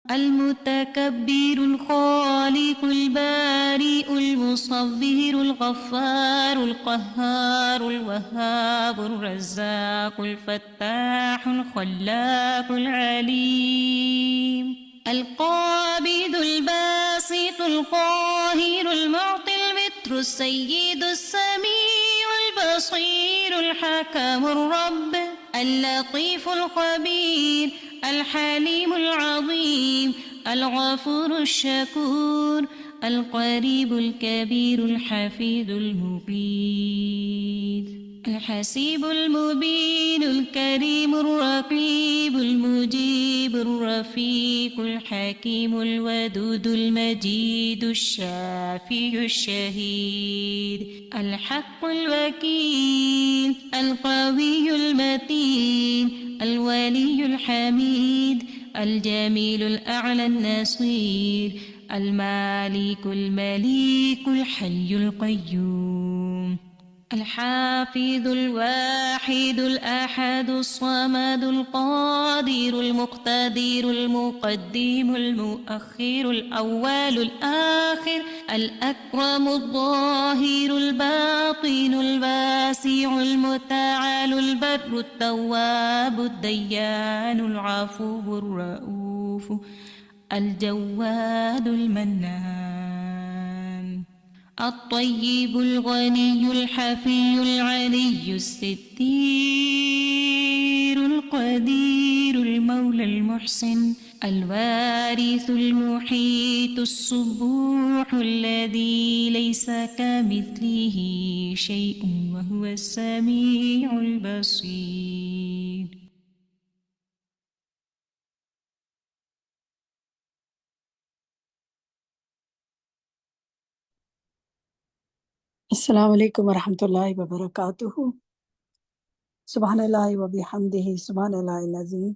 المتكبر الخالق البارئ المصور الغفار القهار الوهاب الرزاق الفتاح الخلاق العليم القابض الباسط القاهر المعطي البتر السيد السميع البصير الحكم الرب اللطيف الخبير الحليم العظيم الغفور الشكور القريب الكبير الحفيظ المقيت الحسيب المبين الكريم الرقيب المجيب الرفيق الحكيم الودود المجيد الشافي الشهيد الحق الوكيل القوي المتين الولي الحميد الجميل الأعلى النصير المالك المليك الحي القيوم الحافظ الواحد الأحد الصمد القادر المقتدر المقدم المؤخر الأول الآخر الأكرم الظاهر الباطن الواسع المتعال البر التواب الديان العفو الرؤوف الجواد المنان الطيب الغني الحفي العلي الستير القدير المولى المحسن الوارث المحيط الصبوح الذي ليس كمثله شيء وهو السميع البصير. السلام علیکم ورحمۃ اللہ وبرکاتہ. سبحان اللہ و بحمدہ سبحان اللہ العظیم.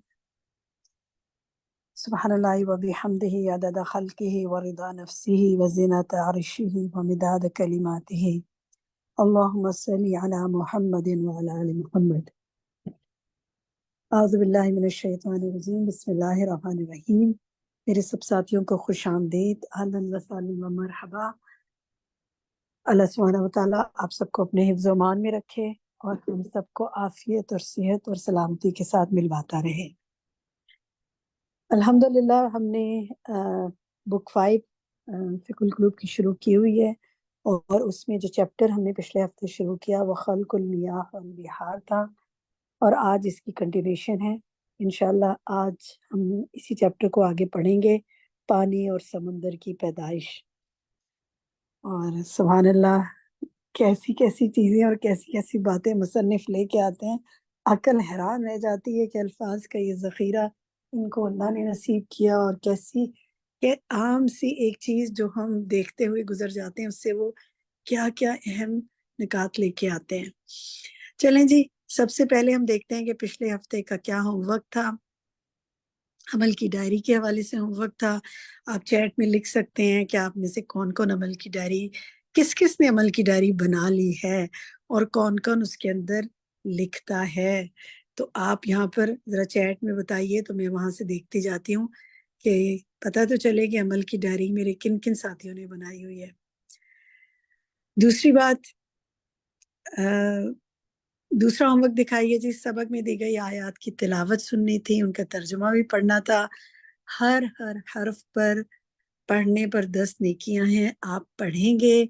سبحان اللہ و بحمدہ عدد خلقہ ورضا نفسہ وزنۃ عرشہ ومداد کلماتہ. اللہم صلی علی محمد وعلی آل محمد. اعوذ باللہ من الشیطان الرجیم. بسم اللہ الرحمن الرحیم. میرے سب ساتھیوں کو خوش آمدید. اہلا وسہلا و مرحبا. اللہ سبحانہ وتعالیٰ آپ سب کو اپنے حفظ و امان میں رکھے اور ہم سب کو عافیت اور صحت اور سلامتی کے ساتھ ملواتا رہے. الحمدللہ ہم نے بک 5 فقہ القلوب کی شروع کی ہوئی ہے، اور اس میں جو چیپٹر ہم نے پچھلے ہفتے شروع کیا وہ خلق المیاہ والبحار تھا، اور آج اس کی کنٹینیوشن ہے. انشاءاللہ آج ہم اسی چیپٹر کو آگے پڑھیں گے، پانی اور سمندر کی پیدائش. اور سبحان اللہ کیسی کیسی چیزیں اور کیسی کیسی باتیں مصنف لے کے آتے ہیں. عقل حیران رہ جاتی ہے کہ الفاظ کا یہ ذخیرہ ان کو اللہ نے نصیب کیا، اور کیسی کہ عام سی ایک چیز جو ہم دیکھتے ہوئے گزر جاتے ہیں اس سے وہ کیا کیا اہم نکات لے کے آتے ہیں. چلیں جی، سب سے پہلے ہم دیکھتے ہیں کہ پچھلے ہفتے کا کیا ہوم ورک تھا. عمل کی ڈائری کے حوالے سے ہوم ورک تھا. آپ چیٹ میں لکھ سکتے ہیں کہ آپ میں سے کون کون عمل کی ڈائری، کس کس نے عمل کی ڈائری بنا لی ہے، اور کون کون اس کے اندر لکھتا ہے. تو آپ یہاں پر ذرا چیٹ میں بتائیے تو میں وہاں سے دیکھتی جاتی ہوں کہ پتہ تو چلے کہ عمل کی ڈائری میرے کن کن ساتھیوں نے بنائی ہوئی ہے. دوسری بات، دوسرا ہوم ورک دکھائیے جی. سبق میں دی گئی آیات کی تلاوت سننی تھی، ان کا ترجمہ بھی پڑھنا تھا. ہر حرف پر پڑھنے پر 10 نیکیاں ہیں. آپ پڑھیں گے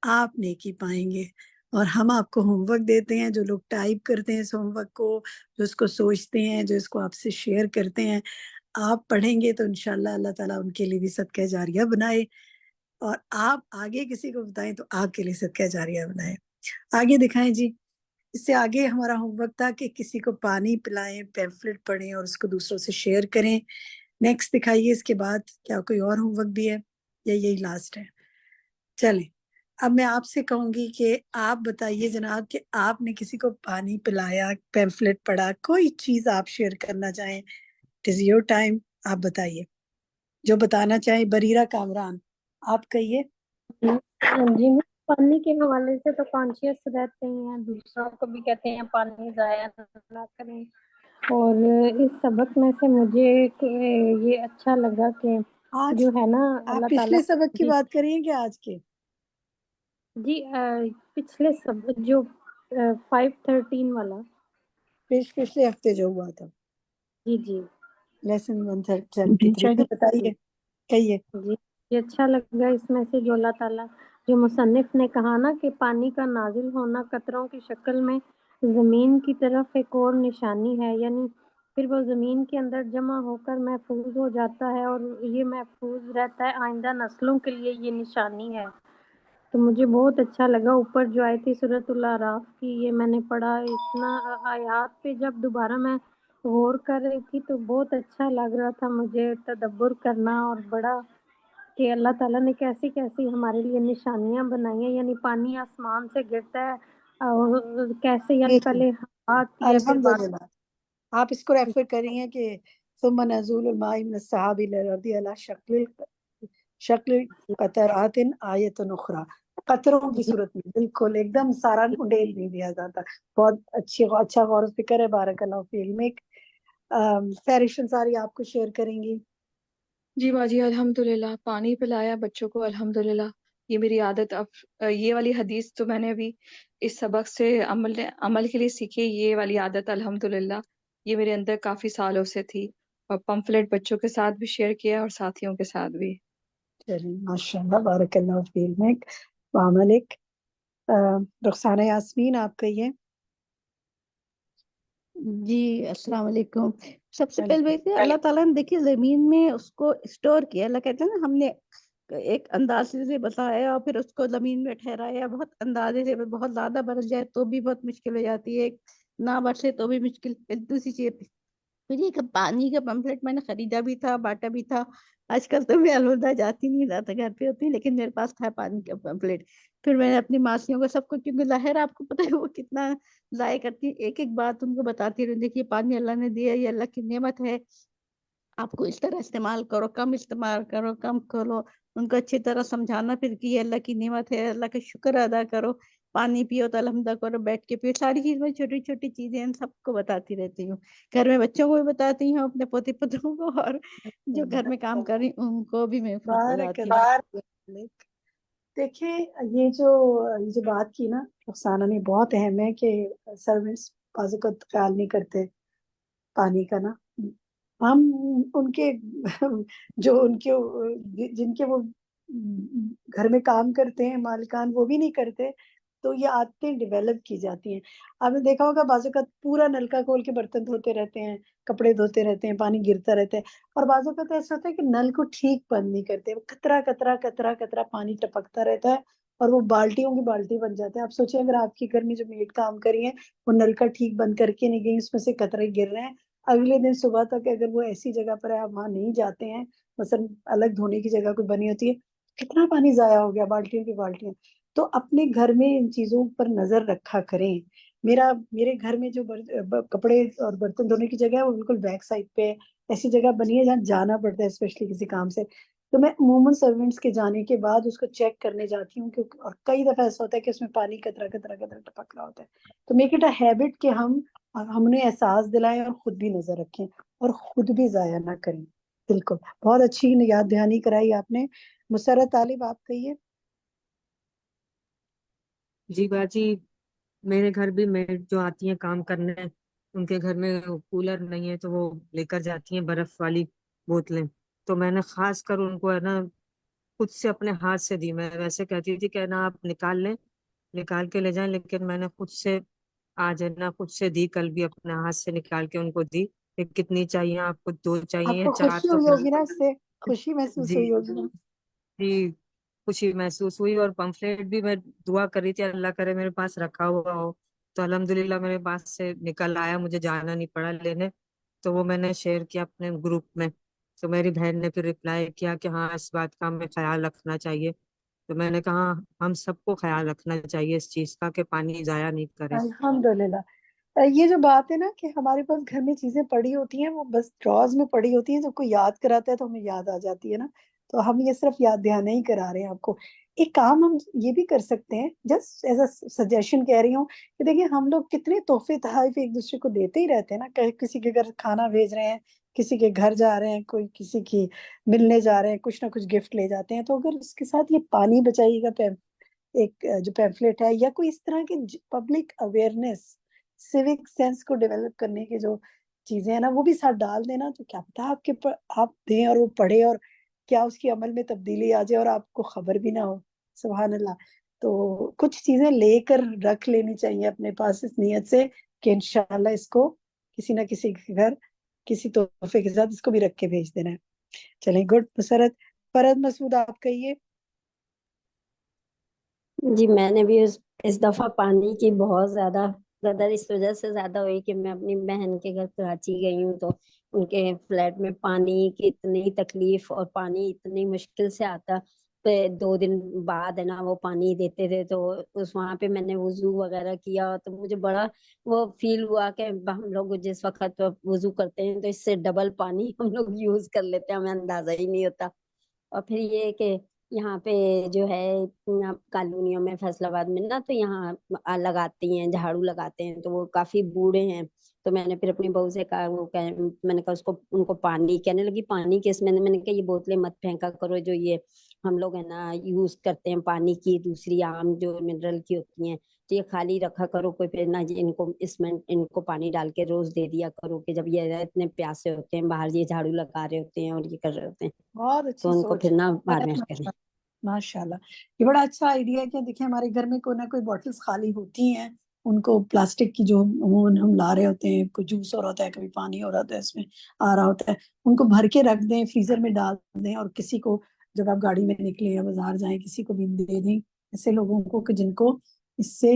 آپ نیکی پائیں گے. اور ہم آپ کو ہوم ورک دیتے ہیں، جو لوگ ٹائپ کرتے ہیں اس ہوم ورک کو، جو اس کو سوچتے ہیں، جو اس کو آپ سے شیئر کرتے ہیں، آپ پڑھیں گے تو انشاءاللہ اللہ تعالیٰ ان کے لیے بھی صدقہ جاریہ بنائے، اور آپ آگے کسی کو بتائیں تو آپ کے لیے صدقہ جاریہ بنائے. آگے دکھائیں جی. اس سے آگے ہمارا ہوم ورک تھا کہ کسی کو پانی پلائیں، پیمفلٹ پڑھیں اور اس کو دوسروں سے شیئر کریں. نیکسٹ دکھائیے. اس کے بعد کیا کوئی اور ہوم ورک بھی ہے یا یہی لاسٹ ہے؟ چلیں اب میں آپ سے کہوں گی کہ آپ بتائیے جناب کہ آپ نے کسی کو پانی پلایا، پیمفلٹ پڑھا، کوئی چیز آپ شیئر کرنا چاہیں. It is your time. آپ بتائیے جو بتانا چاہیں. بریرہ کامران آپ کہیے. جی، پانی کے حوالے سے تو کانشیس رہتے ہیں، دوسروں کو بھی کہتے ہیں پانی ضائع نہ کریں، اور اس سبق میں سے مجھے یہ اچھا لگا کہ آج جو ہے نا آپ اللہ تعالیٰ. پچھلے سبق کی جی بات کریے کہ آج کے؟ جی پچھلے سبق جو 513 والا. پچھلے ہفتے جو ہوا تھا جی جی لیسن 173 بتائیے، کہیے. جی یہ اچھا لگا اس میں سے جو اللہ تعالیٰ جو مصنف نے کہا نا کہ پانی کا نازل ہونا قطروں کی شکل میں زمین کی طرف ایک اور نشانی ہے، یعنی پھر وہ زمین کے اندر جمع ہو کر محفوظ ہو جاتا ہے اور یہ محفوظ رہتا ہے آئندہ نسلوں کے لیے، یہ نشانی ہے. تو مجھے بہت اچھا لگا. اوپر جو آئی تھی سورۃ الاعراف کی، یہ میں نے پڑھا اتنا آیات پہ جب دوبارہ میں غور کر رہی تھی تو بہت اچھا لگ رہا تھا مجھے تدبر کرنا، اور بڑا کہ اللہ تعالیٰ نے کیسی کیسی ہمارے لیے نشانیاں بنائی ہیں، یعنی پانی آسمان سے گرتا ہے اور کیسے، یعنی دیکھیں پہلے ہوا آتی ہے پھر بارش. الحمدللہ آپ اس کو ریفر کری ہیں کہ ثم نزول الماء من السحاب الى الارض على شکل قطرات آیت اخری، قطروں کی جی صورت میں، بالکل ایک دم سارا انڈیل نہیں دیا جاتا. بہت اچھا غور و فکر ہے. بارک اللہ فی علمک. فیرش انصاری آپ کو شیئر کریں گی. جی باجی الحمدللہ پانی پلایا بچوں کو الحمدللہ. یہ میری عادت اب یہ والی حدیث تو میں نے ابھی اس سبق سے عمل کے لیے سیکھی. یہ والی عادت الحمدللہ یہ میرے اندر کافی سالوں سے تھی، اور پمفلٹ بچوں کے ساتھ بھی شیئر کیا اور ساتھیوں کے ساتھ بھی. چلیے ماشاء اللہ بارک اللہ فی علمک وعملک. رخسانہ یاسمین آپ کہیے. جی السلام علیکم. سب سے پہلے دیکھیے اللہ تعالیٰ نے دیکھیے زمین میں اس کو اسٹور کیا. اللہ کہتے ہیں نا ہم نے ایک اندازے سے بتایا اور پھر اس کو زمین میں ٹھہرایا. بہت اندازے سے بہت زیادہ برس جائے تو بھی بہت مشکل ہو جاتی ہے، نہ برسے تو بھی مشکل. دوسری چیز پھر یہ پانی کا پمفلٹ میں نے خریدا بھی تھا، بانٹا بھی تھا. آج کل تو میں الوداع جاتی نہیں، زیادہ گھر پہ ہوتی، لیکن میرے پاس تھا پانی کا پمفلٹ. پھر میں نے اپنی ماسیوں کو سب کو، کیونکہ ظاہر آپ کو پتہ ہے وہ کتنا ضائع کرتی ہے، ایک ایک بات ان کو بتاتی رہی. دیکھیے پانی اللہ نے دیا، یہ اللہ کی نعمت ہے، آپ کو اس طرح استعمال کرو، کم استعمال کرو، کم کرو. ان کو اچھی طرح سمجھانا پھر کہ یہ اللہ کی نعمت ہے، اللہ کا شکر ادا کرو. پانی پیو تو الحمدہ کرو، بیٹھ کے پیو. ساری چیز میں چھوٹی چھوٹی چیزیں ان سب کو بتاتی رہتی ہوں. گھر میں بچوں کو بھی بتاتی ہوں، اپنے پوتے پوتروں کو، اور جو گھر میں کام کر رہی ان کو بھی میں بارک بتاتی ہوں. اللہ فی علمک. دیکھیں یہ جو بات کی نا رخسانہ نے، بہت اہم ہے کہ سروینٹس بعض اوقات خیال نہیں کرتے پانی کا نا. ہم ان کے جو ان کے جن کے وہ گھر میں کام کرتے ہیں مالکان، وہ بھی نہیں کرتے، تو یہ عادتیں ڈیولپ کی جاتی ہیں. آپ نے دیکھا ہوگا بعض اوقات پورا نلکا کھول کے برتن دھوتے رہتے ہیں، کپڑے دھوتے رہتے ہیں، پانی گرتا رہتا ہے. اور بعض اوقات ایسا ہوتا ہے کہ نل کو ٹھیک بند نہیں کرتے، قطرہ قطرہ قطرہ قطرہ پانی ٹپکتا رہتا ہے اور وہ بالٹیوں کی بالٹی بن جاتے ہیں. آپ سوچیں اگر آپ کے گھر میں جو میڈ کام کری ہے وہ نل کا ٹھیک بند کر کے نہیں گئی، اس میں سے قطرے گر رہے ہیں، اگلے دن صبح تک اگر وہ ایسی جگہ پر ہے آپ وہاں نہیں جاتے ہیں، مثلا الگ دھونے کی جگہ کوئی بنی ہوتی ہے، کتنا پانی ضائع ہو گیا، بالٹیوں کی بالٹیاں. تو اپنے گھر میں ان چیزوں پر نظر رکھا کریں. میرے گھر میں جو کپڑے اور برتن دھونے کی جگہ ہے وہ بالکل بیک سائڈ پہ ہے. ایسی جگہ بنی ہے جہاں جانا پڑتا ہے اسپیشلی کسی کام سے، تو میں عموماً سرونٹس کے جانے کے بعد اس کو چیک کرنے جاتی ہوں. کیونکہ اور کئی دفعہ ایسا ہوتا ہے کہ اس میں پانی قطرہ قطرہ قطرہ ٹپک رہا ہوتا ہے. تو میک اٹ اے ہیبٹ کہ ہم نے احساس دلائیں اور خود بھی نظر رکھیں اور خود بھی ضائع نہ کریں. بالکل بہت اچھی یاد دہانی کرائی آپ نے. مسرت طالب آپ کہیے. جی باجی میرے گھر بھی میڈ جو آتی ہیں کام کرنے، ان کے گھر میں کولر نہیں ہے تو وہ لے کر جاتی ہیں برف والی بوتلیں. تو میں نے خاص کر ان کو ہے نا خود سے اپنے ہاتھ سے دی. میں ویسے کہتی تھی کہ نا آپ نکال لیں، نکال کے لے جائیں، لیکن میں نے خود سے آج ہے نا خود سے دی، کل بھی اپنے ہاتھ سے نکال کے ان کو دی. کہ کتنی چاہیے آپ کو، 2 چاہیے آپ یا کو 4 خوشی تو ہوئی پھر ہوگی نا، اس سے خوشی محسوس جی ہوئی ہوگی نا. جی خوشی محسوس ہوئی. اور پمفلیٹ بھی میں دعا کر رہی تھی اللہ کرے میرے پاس رکھا ہوا ہو. تو الحمدللہ میرے پاس سے نکل آیا، مجھے جانا نہیں پڑا لینے. تو وہ میں نے شیئر کیا اپنے گروپ میں. تو میری بہن نے پھر رپلائی کیا کہ ہاں اس بات کا ہمیں خیال رکھنا چاہیے. تو میں نے کہا ہم سب کو خیال رکھنا چاہیے اس چیز کا کہ پانی ضائع نہیں کریں. الحمدللہ. یہ جو بات ہے نا کہ ہمارے پاس گھر میں چیزیں پڑی ہوتی ہیں، وہ بس ڈراز میں پڑی ہوتی ہیں، جب کوئی یاد کراتا ہے تو ہمیں یاد آ جاتی ہے نا، تو ہم یہ صرف یاد دہانی نہیں کرا رہے ہیں آپ کو. ایک کام ہم یہ بھی کر سکتے ہیں، جسٹ ایز اے سجیشن کہہ رہی ہوں کہ دیکھیں ہم لوگ کتنے تحفے تحائف ایک دوسرے کو دیتے ہی رہتے ہیں نا، کسی کے گھر کھانا بھیج رہے ہیں، کسی کے گھر جا رہے ہیں، کوئی کسی کی ملنے جا رہے ہیں، کچھ نہ کچھ گفٹ لے جاتے ہیں. تو اگر اس کے ساتھ یہ پانی بچائیے گا ایک جو پیمفلیٹ ہے، یا کوئی اس طرح کی پبلک اویئرنیس، سیوک سینس کو ڈیولپ کرنے کی جو چیزیں ہیں نا، وہ بھی ساتھ ڈال دینا، تو کیا پتا آپ دیں اور وہ پڑھے اور کیا اس کی عمل میں تبدیلی آ جائے اور آپ کو خبر بھی نہ ہو. سبحان اللہ. تو کچھ چیزیں لے کر رکھ لینی چاہیے اپنے پاس اس نیت سے کہ انشاءاللہ اس کو کسی نہ کسی کے گھر کسی تحفے کے ساتھ اس کو بھی رکھ کے بھیج دینا ہے. چلیں گڈ. مسرت. فرد مسعود آپ کہیے. جی میں نے بھی اس دفعہ پانی کی بہت زیادہ قدر اس وجہ سے زیادہ ہوئی کہ میں اپنی بہن کے گھر کراچی گئی ہوں، تو ان کے فلیٹ میں پانی کی اتنی تکلیف اور پانی اتنی مشکل سے آتا، پہ 2 دن بعد ہے نا وہ پانی دیتے تھے. تو وہاں پہ میں نے وضو وغیرہ کیا تو مجھے بڑا وہ فیل ہوا کہ ہم لوگ جس وقت وضو کرتے ہیں تو اس سے ڈبل پانی ہم لوگ یوز کر لیتے ہیں، ہمیں اندازہ ہی نہیں ہوتا. اور پھر یہ کہ یہاں پہ جو ہے کالونیوں میں فیصل آباد میں نا، تو یہاں لگاتی ہیں جھاڑو لگاتے ہیں، تو وہ کافی بوڑھے ہیں. تو میں نے پھر اپنی بہو سے کہا، میں نے کہا ان کو پانی، کہنے لگی پانی کس میں نے کہا یہ بوتلیں مت پھینکا کرو جو یہ ہم لوگ ہے نا یوز کرتے ہیں پانی کی، دوسری عام جو منرل کی ہوتی ہیں، تو یہ خالی رکھا کرو، کوئی پھر نہ ان کو اس میں ان کو پانی ڈال کے روز دے دیا کرو کہ جب یہ اتنے پیاسے ہوتے ہیں باہر، یہ جھاڑو لگا رہے ہوتے ہیں اور یہ کر رہے ہوتے ہیں، بہت تو اچھی ان کو سوچ. پھر نہ بار بار کریں. ماشاء اللہ. یہ بڑا اچھا آئیڈیا ہے کہ دیکھیں ہمارے گھر میں کوئی نہ کوئی بوٹلز خالی ہوتی ہیں، ان کو پلاسٹک کی جو ہم لا رہے ہوتے ہیں، کوئی جوس ہو رہا ہوتا ہے، کبھی پانی ہو رہا ہوتا ہے، اس میں آ رہا ہوتا ہے، ان کو بھر کے رکھ دیں، فریزر میں ڈال دیں، اور کسی کو جب آپ گاڑی میں نکلیں یا بازار جائیں کسی کو بھی دے دیں، ایسے لوگوں کو کہ جن کو اس سے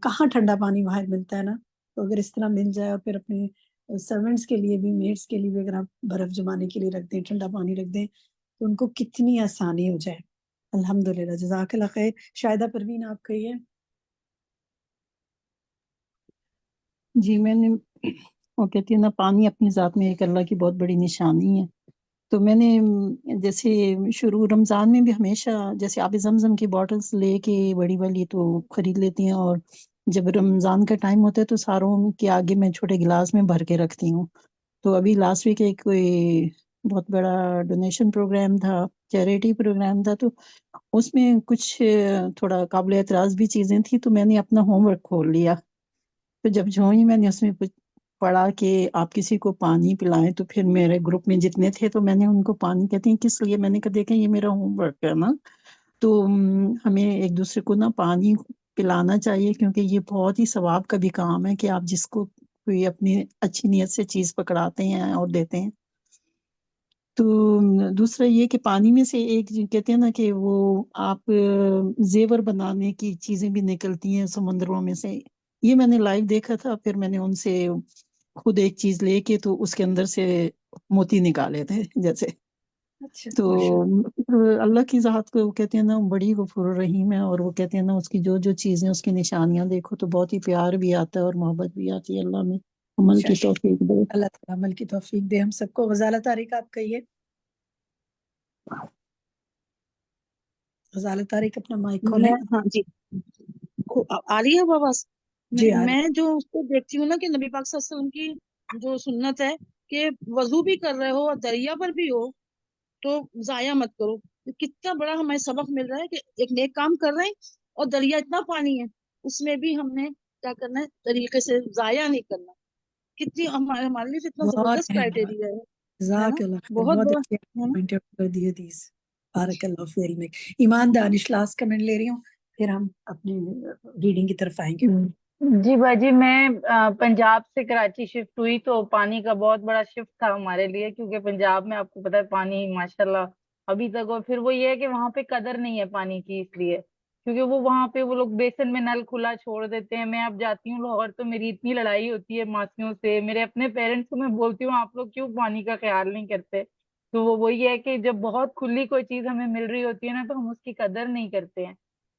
کہاں ٹھنڈا پانی باہر ملتا ہے نا. تو اگر اس طرح مل جائے، اور پھر اپنے سرونٹس کے لیے بھی، میڈس کے لیے بھی اگر آپ برف جمانے کے لیے رکھ دیں، ٹھنڈا پانی رکھ دیں، تو ان کو کتنی آسانی ہو جائے. الحمدللہ. جزاک اللہ خیر. شاہدہ پروین آپ کہیے. جی میں نے وہ کہتی ہے نا پانی اپنی ذات میں ایک اللہ کی بہت بڑی نشانی ہے. تو میں نے جیسے شروع رمضان میں بھی ہمیشہ جیسے آب زمزم کی بوٹلز لے کے بڑی والی تو خرید لیتی ہیں، اور جب رمضان کا ٹائم ہوتا ہے تو ساروں کے آگے میں چھوٹے گلاس میں بھر کے رکھتی ہوں. تو ابھی لاسٹ ویک ایک کوئی بہت بڑا ڈونیشن پروگرام تھا، چیریٹی پروگرام تھا، تو اس میں کچھ تھوڑا قابل اعتراض بھی چیزیں تھیں، تو میں نے اپنا ہوم ورک کھول لیا. تو جب جو ہی میں نے اس میں کچھ پڑھا کہ آپ کسی کو پانی پلائیں، تو پھر میرے گروپ میں جتنے تھے تو میں نے ان کو پانی کہتے ہیں کس لیے، میں نے کہا دیکھیں یہ میرا ہوم ورک ہے نا، تو ہمیں ایک دوسرے کو نا پانی پلانا چاہیے، کیونکہ یہ بہت ہی ثواب کا بھی کام ہے کہ آپ جس کو کوئی اپنی اچھی نیت سے چیز پکڑاتے ہیں اور دیتے ہیں. تو دوسرا یہ کہ پانی میں سے ایک کہتے ہیں نا کہ وہ آپ زیور بنانے کی چیزیں بھی نکلتی ہیں سمندروں میں سے، یہ میں نے لائیو دیکھا تھا. پھر میں نے ان سے خود ایک چیز لے کے تو اس کے اندر سے موتی نکالے تھے جیسے. اچھا. تو اللہ کی ذات کو کہتے ہیں نا بڑی غفور الرحیم ہے، اور وہ کہتے ہیں نا اس کی جو جو چیزیں اس کی نشانیاں دیکھو تو بہت ہی پیار بھی آتا ہے اور محبت بھی آتی ہے. اللہ میں عمل کی توفیق دے. اللہ تعالیٰ عمل کی توفیق دے ہم سب کو. غزالہ طارق آپ کہیے. غزالہ طارق اپنا مائک کھولیں. ہاں جی، آ رہی ہے آواز؟ جی آ رہی. میں جو اس کو دیکھتی ہوں نا کہ نبی پاک صلی اللہ علیہ وسلم کی جو سنت ہے کہ وضو بھی کر رہے ہو اور دریا پر بھی ہو تو ضائع مت کرو. کتنا بڑا ہمیں سبق مل رہا ہے کہ ایک نیک کام کر رہے ہیں اور دریا اتنا پانی ہے اس میں بھی ہم نے کیا کرنا ہے، طریقے سے ضائع نہیں کرنا. کتنی ہمارے لیے اتنا بہت زبردست بہترین. کرائٹیریا ہے نا، جزاک اللہ خیر. بہت بہت بڑا اچھے ہے نا. پوائنٹ آؤٹ کر دی حدیث. بارک اللہ فی علمک. ایمان دانش لاسٹ کمنٹ لے رہی ہوں، پھر ہم اپنی ریڈنگ کی طرف آئیں گے. جی باجی، میں پنجاب سے کراچی شفٹ ہوئی تو پانی کا بہت بڑا شفٹ تھا ہمارے لیے، کیونکہ پنجاب میں آپ کو پتا ہے پانی ماشاءاللہ ابھی تک، اور پھر وہ یہ ہے کہ وہاں پہ قدر نہیں ہے پانی کی، اس لیے کیونکہ وہاں پہ وہ لوگ بیسن میں نل کھلا چھوڑ دیتے ہیں. میں اب جاتی ہوں لاہور تو میری اتنی لڑائی ہوتی ہے ماسیوں سے، میرے اپنے پیرنٹس کو میں بولتی ہوں آپ لوگ کیوں پانی کا خیال نہیں کرتے. تو وہ وہی ہے کہ جب بہت کھلی کوئی چیز ہمیں مل رہی ہوتی ہے نا تو ہم اس کی قدر نہیں کرتے ہیں.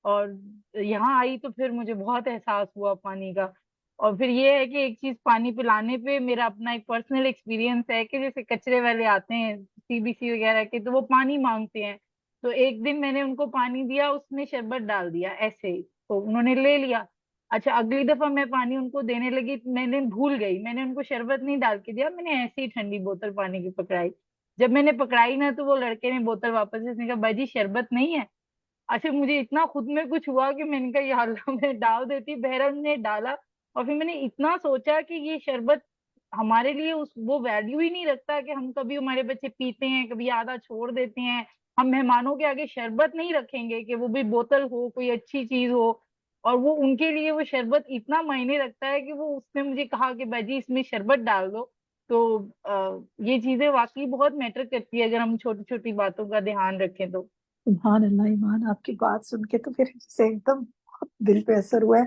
اور یہاں آئی تو پھر مجھے بہت احساس ہوا پانی کا. اور پھر یہ ہے کہ ایک چیز پانی پلانے پہ میرا اپنا ایک پرسنل ایکسپیرینس ہے کہ جیسے کچرے والے آتے ہیں سی بی سی وغیرہ کے تو وہ پانی مانگتے ہیں. تو ایک دن میں نے ان کو پانی دیا, اس میں شربت ڈال دیا ایسے ہی, تو انہوں نے لے لیا. اچھا اگلی دفعہ میں پانی ان کو دینے لگی, میں نے بھول گئی, میں نے ان کو شربت نہیں ڈال کے دیا, میں نے ایسے ہی ٹھنڈی بوتل پانی کی پکڑائی. جب میں نے پکڑائی نا تو وہ لڑکے نے بوتل واپس, اس نے کہا باجی شربت نہیں ہے. اچھا مجھے اتنا خود میں کچھ ہوا کہ میں نے کہا یا اللہ میں ڈال دیتی, بہرحال نے ڈالا. اور پھر میں نے اتنا سوچا کہ یہ شربت ہمارے لیے وہ ویلیو ہی نہیں رکھتا کہ ہم کبھی ہمارے بچے پیتے ہیں, کبھی آدھا چھوڑ دیتے ہیں. ہم مہمانوں کے آگے شربت نہیں رکھیں گے کہ وہ بھی بوتل ہو, کوئی اچھی چیز ہو, اور وہ ان کے لیے وہ شربت اتنا معنی رکھتا ہے کہ وہ اس نے مجھے کہا کہ باجی اس میں شربت ڈال دو. تو یہ چیزیں واقعی بہت میٹر کرتی ہے اگر ہم چھوٹی چھوٹی باتوں کا دھیان رکھیں تو. سبحان اللہ ایمان, آپ کی بات سن کے تو پھر سے ایک دم بہت دل پہ اثر ہوا ہے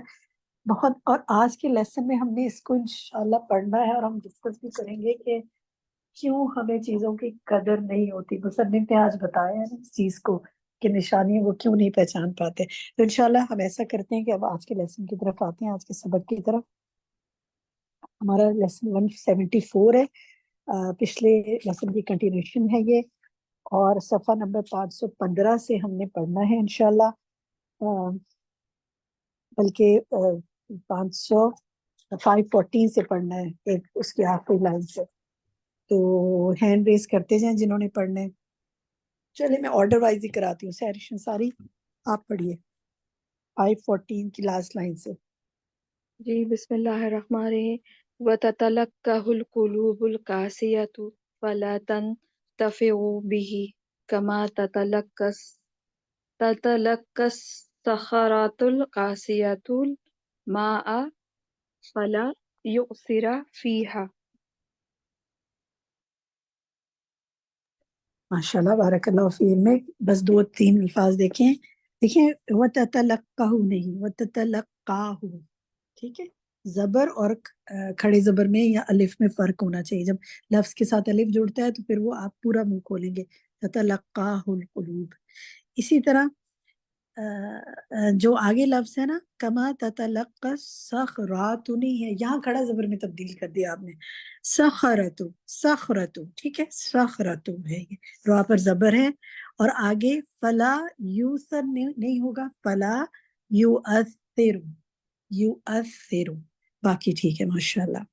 بہت. اور آج کے لیسن میں ہم نے اس کو انشاءاللہ پڑھنا ہے اور ہم ڈسکس بھی کریں گے کہ کیوں ہمیں چیزوں کی قدر نہیں ہوتی. مصنف نے آج بتایا ہے نا اس چیز کو کہ نشانی وہ کیوں نہیں پہچان پاتے. تو انشاءاللہ ہم ایسا کرتے ہیں کہ اب آج کے لیسن کی طرف آتے ہیں, آج کے سبق کی طرف. ہمارا لیسن 174 ہے, پچھلے لیسن کی کنٹینیوشن ہے یہ, اور صفحہ نمبر 515 سے ہم نے پڑھنا ہے انشاءاللہ, بلکہ 514 سے پڑھنا ہے, ایک اس کی آخری لائن سے. تو ہینڈ ریز کرتے جائیں جنہوں نے پڑھنے. چلے میں آرڈر وائز ہی کراتی ہوں. سہرش انصاری آپ پڑھیے 514 کی لاسٹ لائن سے. جی بسم اللہ الرحمن الرحیم. وَتَتَلَقَّهُ الْقُلُوبُ الْقَاسِيَةُ فَلَا تَنْتَفِعُ بِهِ كَمَا تَتَلَقَّى الصَّخْرَةُ الْقَاسِيَةُ الْمَاءَ فَلَا يُؤْثِرُ فِيهَا. ماشاءاللہ بارک اللہ فی علمِ. بس 2-3 الفاظ دیکھیں وَتَتَلَقَّهُ نہیں, وَتَتَلَقَّاهُ, ٹھیک ہے. زبر اور کھڑے زبر میں یا الف میں فرق ہونا چاہیے. جب لفظ کے ساتھ الف جڑتا ہے تو پھر وہ آپ پورا منہ کھولیں گے, تتلقاہ القلوب. اسی طرح جو آگے لفظ ہے نا کما تتلقى الصخرات نہیں ہے, یہاں کھڑا زبر میں تبدیل کر دیا آپ نے, صخرتو صخرتو, ٹھیک ہے. صخرتو ہے, یہ را پر زبر ہے, اور آگے فلا یوثر نہیں ہوگا, فلا یؤثر یؤثر. باقی ٹھیک ہے ماشاءاللہ.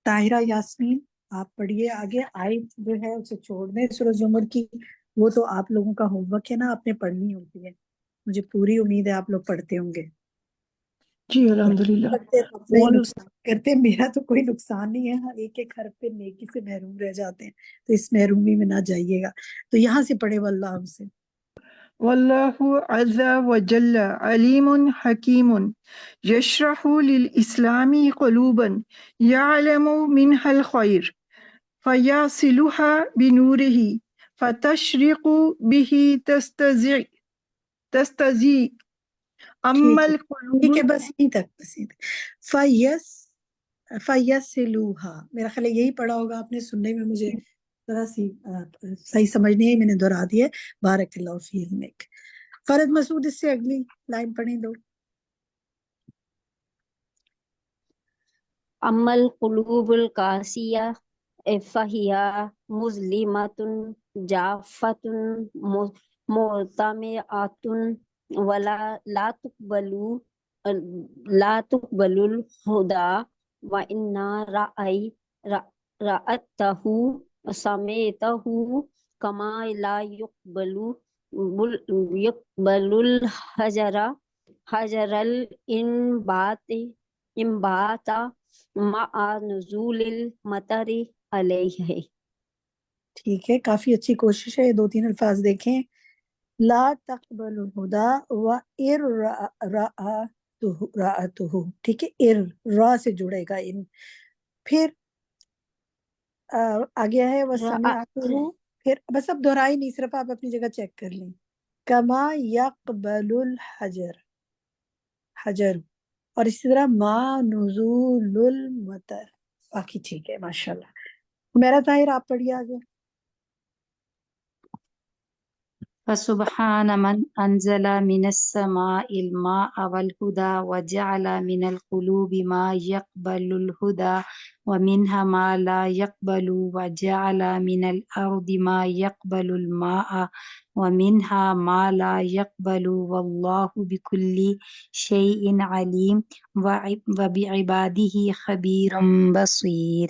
طاہرہ یاسمین آپ پڑھیے آگے. آیت جو ہے اسے چھوڑ دیں سورہ زمر کی, وہ تو آپ لوگوں کا ہوم ورک ہے نا, آپ نے پڑھنی ہوتی ہے. مجھے پوری امید ہے آپ لوگ پڑھتے ہوں گے. جی الحمدللہ. پڑھتے تو اپنا ہی نقصان کرتے ہیں, میرا تو کوئی نقصان نہیں ہے. ہر ایک ایک حرف پہ نیکی سے محروم رہ جاتے ہیں, تو اس محرومی میں نہ جائیے گا. تو یہاں سے پڑھے واللہ سے. واللہ عز وجل علیم حکیم یشرح للاسلام قلوبا یعلم منها الخیر فیصلها بنوره فتشرق به تستزی اما ٹھیک ہے القلوب. بس یہیں تک, بس یہیں تک. فیصلوہا, میرا خیال ہے یہی پڑھا ہوگا آپ نے. سننے میں مجھے ذرا سی صحیح سمجھ نہیں ہے, میں نے دہرا دیا. بارک اللہ فی علمک. فرد مسعود اس سے اگلی لائن پڑھیں دو. اما القلوب القاسیہ فہیا مظلمۃ جافۃ معتمعۃ ولا لا تقبل الہدی وإن رأته سمعته كما لا يقبل حجر الانبات مع نزول المطر علیہ. ٹھیک ہے, کافی اچھی کوشش ہے. 2-3 الفاظ دیکھیں. لا تقبل الہدی و رأته, ٹھیک ہے. را سے جڑے گا ان. پھر آگیا ہے وسمعته, پھر بس اب دہرائی نہیں, صرف آپ اپنی جگہ چیک کر لیں. کما یقبل الحجر, حجر, اور اسی طرح ما نزول المطر. باقی ٹھیک ہے ماشاءاللہ. میرا طاہر آپ پڑھیے آگے. فسبحان من أنزل من السماء الماء والهدى وجعل من القلوب ما يقبل الهدى ومنها ما لا يقبل وجعل من الأرض ما يقبل الماء ومنها ما لا يقبل والله بكل شيء عليم وبعباده خبير بصير.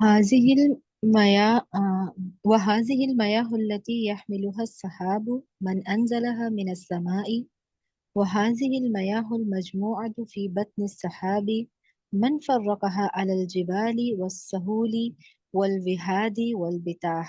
هذه المياه وهذه المياه التي يحملها السحاب من أنزلها من السماء وهذه المياه المجموعة في بطن السحاب من فرقها على الجبال والسهول والوهاد والبتاح.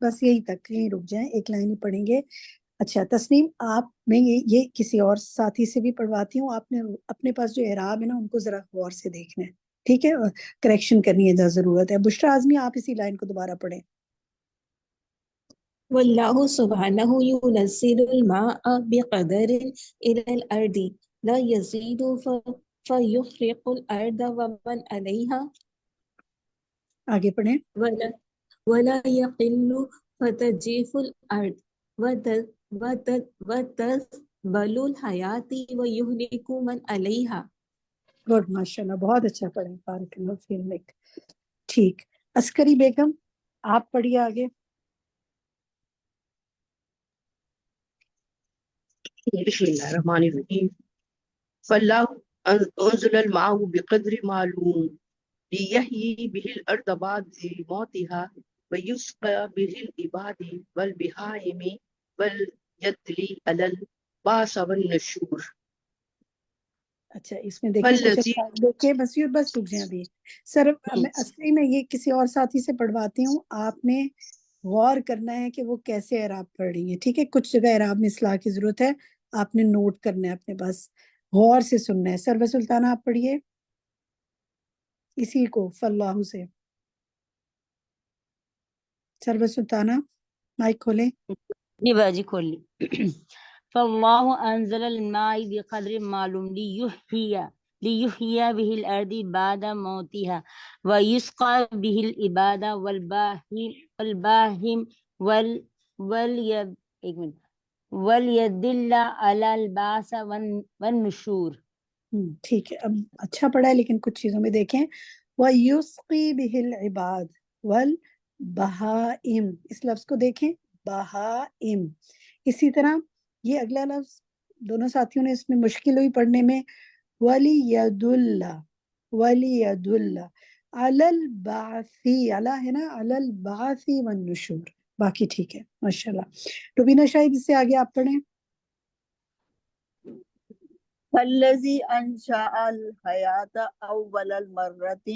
بس یہی تک، یہیں رک جائیں، ایک لائن ہی پڑھیں گے. اچھا تسنیم، آپ میں یہ کسی اور ساتھی سے بھی پڑھواتی ہوں، آپ نے اپنے پاس جو اعراب ہے نا ان کو ذرا غور سے دیکھنا ہے، ٹھیک ہے، کریکشن کرنی ہے جہاں ضرورت ہے. بشرا اعظمی آپ اسی لائن کو دوبارہ پڑھیں. والله سبحانه ينزل الماء بقدر إلى الأرض لا يزيد فيحرق الأرض ومن عليها آگے پڑھیں. ولا يقل فتجيف الأرض وتذبل الحياة ويهلك من عليها. گڈ، ماشاء اللہ، بہت اچھا پڑھیں، بارک اللہ فیک. ٹھیک، عسکری بیگم آپ پڑھیے آگے. بسم اللہ الرحمن الرحیم. فاللہ انزل الماء بقدر معلوم لیحیی بہ الارض بعد موتها ویسقى بہ العباد والبہائم ولیدلی علی الباس والنشور. اچھا اس میں دیکھیں کچھ دیکھیں، بس رک جائیں ابھی سر. میں اصلی میں یہ کسی اور ساتھی سے پڑھواتی ہوں، آپ نے غور کرنا ہے کہ وہ کیسے اعراب پڑھ رہی ہیں، ٹھیک ہے. کچھ جگہ اعراب میں اصلاح کی ضرورت ہے، آپ نے نوٹ کرنا ہے اپنے پاس، غور سے سننا ہے. سرور سلطانہ آپ پڑھیے اسی کو فاللہ سے. سرور سلطانہ مائک کھولیں. جی باجی کھول لی. فاللہ انزل الماء بقدر معلوم لیحیی بہ الارض بعد موتها ویسقى بہ العباد والبہائم ولیدل علی الباس والنشور. ٹھیک ہے، اب اچھا پڑھا ہے لیکن کچھ چیزوں میں دیکھیں. وَيُسْقِي بِهِ الْعِبَادِ وَالْبَهَائِمِ، اس لفظ کو دیکھیں، بہائم. اسی طرح یہ اگلا لفظ دونوں ساتھیوں نے اس میں مشکل ہوئی پڑھنے میں، وَلِيَدُلَّ عَلَى الْبَعْثِ، علی ہے نا، عَلَى الْبَعْثِ وَالنُّشُورِ. باقی ٹھیک ہے ماشاءاللہ. روبینہ شاہد اس سے آگے آپ پڑھیں. فالذی انشاء الحیات اول مرۃ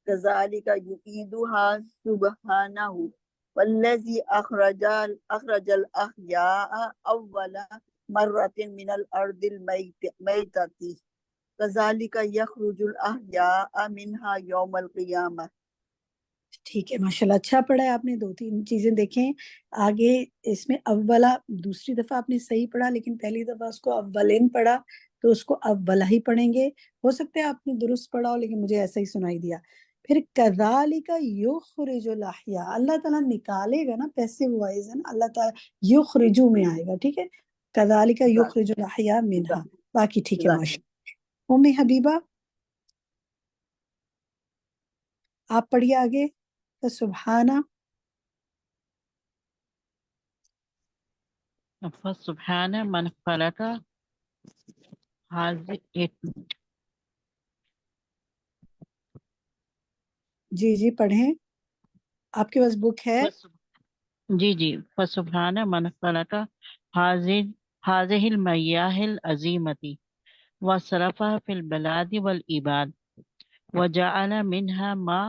کذالک یعیدها سبحانہ والذی اخرج الاحیاء اول مرۃ من الارض المیتۃ کذالک یخرج الاحیاء منہا یوم القیامہ. ٹھیک ہے ماشاءاللہ، اچھا پڑھا ہے آپ نے. دو تین چیزیں دیکھیں آگے اس میں. اولا دوسری دفعہ آپ نے صحیح پڑھا، لیکن پہلی دفعہ اس کو اولین پڑھا تو اس کو اولا ہی پڑھیں گے. ہو سکتا ہے آپ نے درست پڑھا ہو لیکن مجھے ایسا ہی سنائی دیا. پھر کذالک یخرج الاحیاء، اللہ تعالیٰ نکالے گا نا، پیسو وائز ہے نا، اللہ تعالیٰ یخرجو میں آئے گا، ٹھیک ہے. کذالک یخرج الاحیاء منہا. باقی ٹھیک ہے ماشاءاللہ. ام حبیبہ آپ پڑھیے آگے. سبحانہ فسبحان من خلق جی پڑھیں، آپ کے پاس بک ہے. جی فسبحان من خلق هذه المياه العظيمة وصرفها في البلاد والعباد وجعل منها ما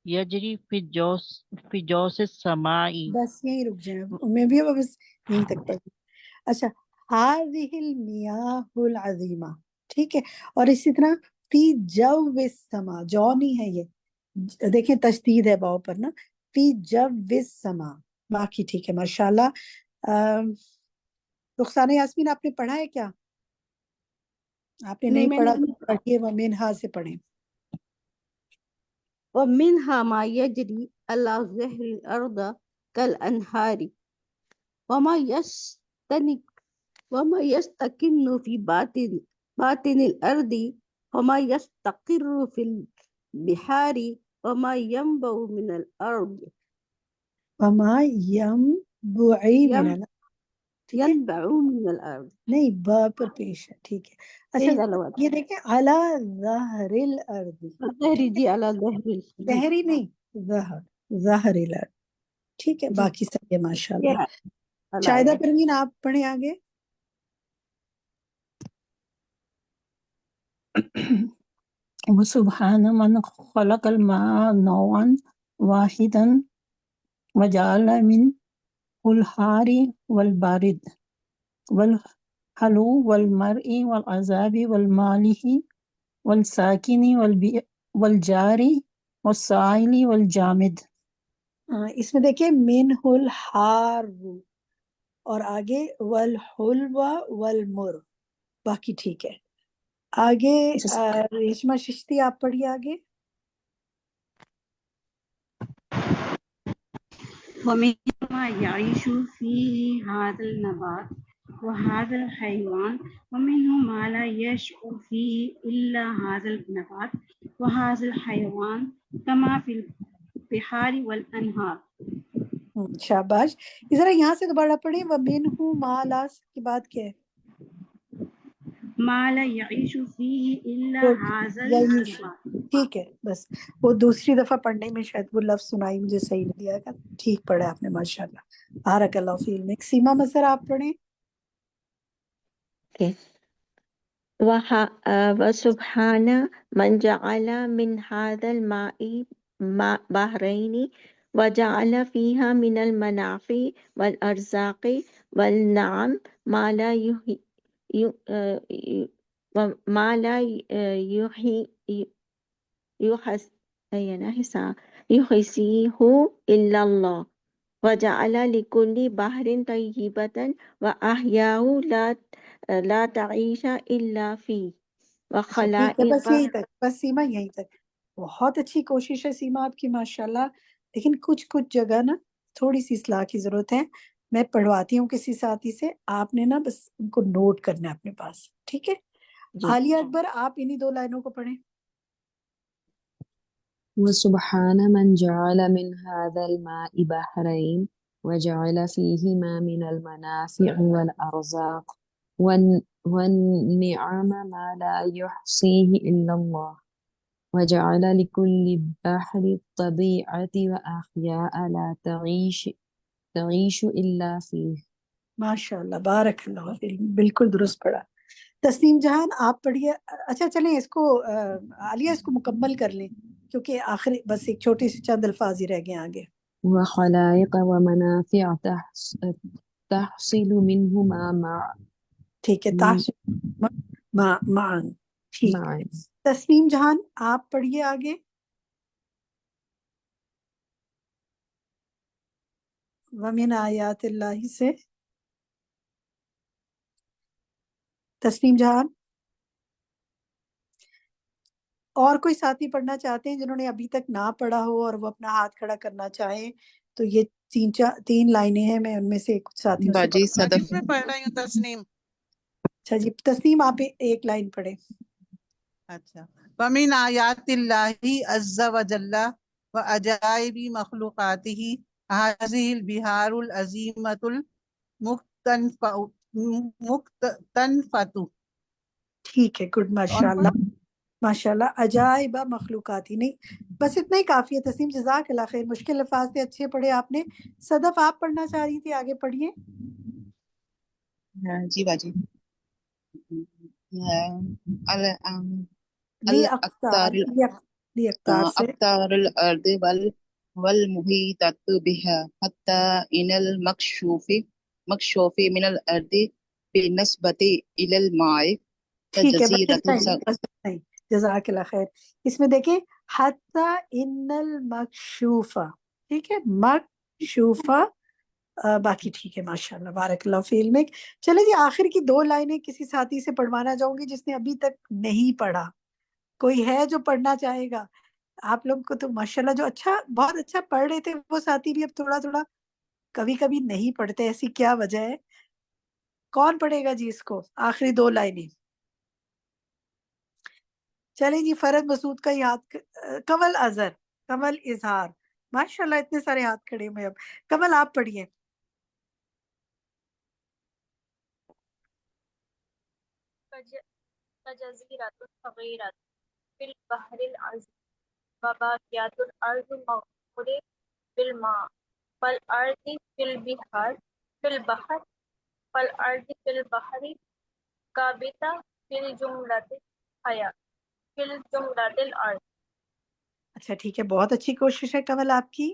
یجری فی جوس السماء. بس یہیں رک جائیں، میں بھی بس یہیں تک پڑھ. اچھا، هذه المياه العظیمہ، ٹھیک ہے. اور اسی طرح فی جو السماء، جو نہیں ہے یہ، دیکھیں تشدید ہے واو پر نا، فی جو السماء. باقی ٹھیک ہے ماشاءاللہ. رخسانہ یاسمین آپ نے پڑھا ہے کیا؟ آپ نے نہیں پڑھا تو پڑھیے، ومنہا سے پڑھیں. ومنها ما يجري على ظهر الأرض كالأنهار وما يستكن في باطن الأرض وما يستقر في البحار وما ينبع من الأرض ينبع من الأرض. نہیں، با پر پیش ہے، ٹھیک ہے. اچھا یہ دیکھیں، علی ظہر الارض، جی علی ظہری نہیں، ظہر الارض، ٹھیک ہے. باقی صحیح ہے ماشاءاللہ. شاہدہ پروین آپ پڑھیں آگے. وسبحان من خلق الماء نوعا واحدا وجعل من الحار والبارد والحلو والمرء والعذاب والماله والساکن والجاری والسائل والجامد. اس میں دیکھیں من الحار اور آگے والحلو والمر، باقی ٹھیک ہے. آگے ریشمہ ششتی آپ پڑھیے آگے. ومما يعيش فيه هذا النبات وهذا الحيوان ومنه ما لا يشعر فيه إلا هذا النبات وهذا الحيوان كما في البحار والأنهار. شاباش. ذرا یہاں سے دوبارہ پڑھیں. وَمِنْهُ مَا لَا کی بات کیا ہے؟ ما لا يعيش فيه إلا هذا النبات. ٹھیک ہے، بس وہ دوسری دفعہ پڑھنے میں شاید وہ لفظ سنائی مجھے صحیح نہیں دیا گا. ٹھیک پڑھا آپ نے، ماشاءاللہ. بارک اللہ فی علمک. سیما مظہر آپ پڑھیں. وسبحان من جعل من هذا الماء بحرين وجعل فيها من المنافع والأرزاق والنعم ما لا يحصيه إلا الله وجعل لكل بحر طيبة وأحياه لا تعيش إلا فيه ٹھیک ہے، بس وخلائق. یہی تک، بس سیما یہی تک. بہت اچھی کوشش ہے سیما آپ کی، ماشاءاللہ. لیکن کچھ جگہ نا تھوڑی سی اصلاح کی ضرورت ہے. میں پڑھواتی ہوں کسی ساتھی سے، آپ نے نا بس ان کو نوٹ کرنا ہے اپنے پاس، ٹھیک ہے. عالیہ اکبر آپ انہی 2 لائنوں کو پڑھیں. وسبحان من جعل من هذا الماء بحرين وجعل فيهما من المنافع والأرزاق والنعم ما لا يحصيه إلا الله وجعل لكل بحر طبيعة وأحياء لا تعيش إلا فيه. ماشاءاللہ، بارک اللہ فیک، بالکل درست پڑھا. تسنیم جہان آپ پڑھیے. اچھا چلیں اس کو عالیہ اس کو مکمل کر لیں کیونکہ آخری بس ایک چھوٹی سی چند الفاظ ہی رہ گئے آگے. وخلائق ومنافع تحصل منهما مع. ٹھیک ہے، تحصل معاً. ٹھیک. تسنیم جہان آپ پڑھیے آگے. ومن آیات اللہ سے تسنیم جہان. اور کوئی ساتھی پڑھنا چاہتے ہیں جنہوں نے ابھی تک نہ پڑھا ہو اور وہ اپنا ہاتھ کھڑا کرنا چاہیں تو یہ 3 لائنیں ہیں، میں ان میں سے کچھ ساتھیوں سے باجی صدف میں پڑھ رہی ہوں. تسنیم. اچھا جی، تسنیم آپ ایک لائن پڑھیں. اچھا. ومن آیات اللہ عز وجل وعجائب مخلوقاته هذه البحار العظیمۃ المختنفۃ. ٹھیک ہے، گڈ، ماشاءاللہ ماشاءاللہ. عجائب مخلوقاتی، نہیں بس اتنا ہی کافی ہے. تسنیم جزاک اللہ خیر، مشکل الفاظ تھے، اچھے پڑھے آپ نے. صدف آپ پڑھنا چاہ رہی تھی، آگے پڑھیے. جی باجی. أقطار الأرض والمحيطة بها حتى إن المكشوف من الأرض بالنسبة إلى الماء ٹھیک ہے، بس كجزيرة. نہیں، جزاک اللہ خیر. اس میں دیکھیں حتی ان المکشوفہ، ٹھیک ہے، مکشوفہ. باقی ٹھیک ہے، ماشاءاللہ، بارک اللہ فی علمک. چلے جی، آخر کی 2 لائنیں کسی ساتھی سے پڑھوانا چاہوں گی جس نے ابھی تک نہیں پڑھا. کوئی ہے جو پڑھنا چاہے گا؟ آپ لوگ کو تو ماشاءاللہ جو بہت اچھا پڑھ رہے تھے وہ ساتھی بھی اب تھوڑا تھوڑا کبھی کبھی نہیں پڑھتے، ایسی کیا وجہ ہے؟ کون پڑھے گا جی اس کو؟ آخری 2 لائنیں. چلیں جی، فرد مسعود کا ہی ہاتھ. کمل اظہر، کمل اظہار، ماشاءاللہ اتنے سارے ہاتھ کھڑے ہوئے. اب کمل آپ پڑھیے. فجزيرة صغيرة في البحر العظيم وباقيات الأرض مغمورة بالماء والأرض في البحر والأرض في البحر كابتة في الجملة الحياة في الجملة الأرض. اچھا ٹھیک ہے، بہت اچھی کوشش ہے کمل آپ کی.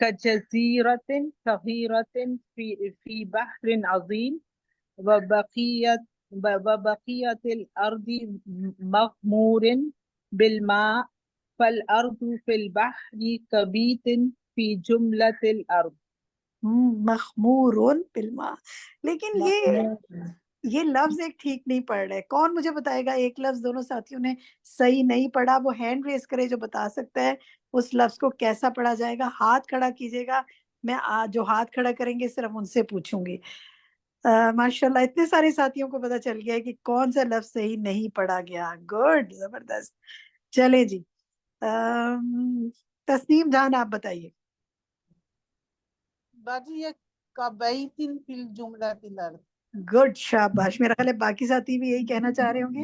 كجزيرة صغيرة في بحر عظيم وبقية الأرض مغمور بالماء فالأرض في البحر كبيت في جملة الأرض مخمور بالماء، لیکن یہ لفظ ایک ٹھیک نہیں پڑھ رہے. کون مجھے بتائے گا؟ ایک لفظ دونوں ساتھیوں نے صحیح نہیں پڑھا، وہ ہینڈ ریز کرے جو بتا سکتا ہے اس لفظ کو کیسا پڑھا جائے گا. ہاتھ کھڑا کیجیے گا، میں جو ہاتھ کھڑا کریں گے صرف ان سے پوچھوں گی. ماشاءاللہ اتنے سارے ساتھیوں کو پتا چل گیا ہے کہ کون سا لفظ صحیح نہیں پڑھا گیا. گڈ، زبردست. چلے جی، تسنیم جان آپ بتائیے. باجی یہ کبیت فی الجملۃ الارض. گڈ، شاباش. میرا خیال ہے باقی ساتھی بھی یہی کہنا چاہ رہے ہوں گے.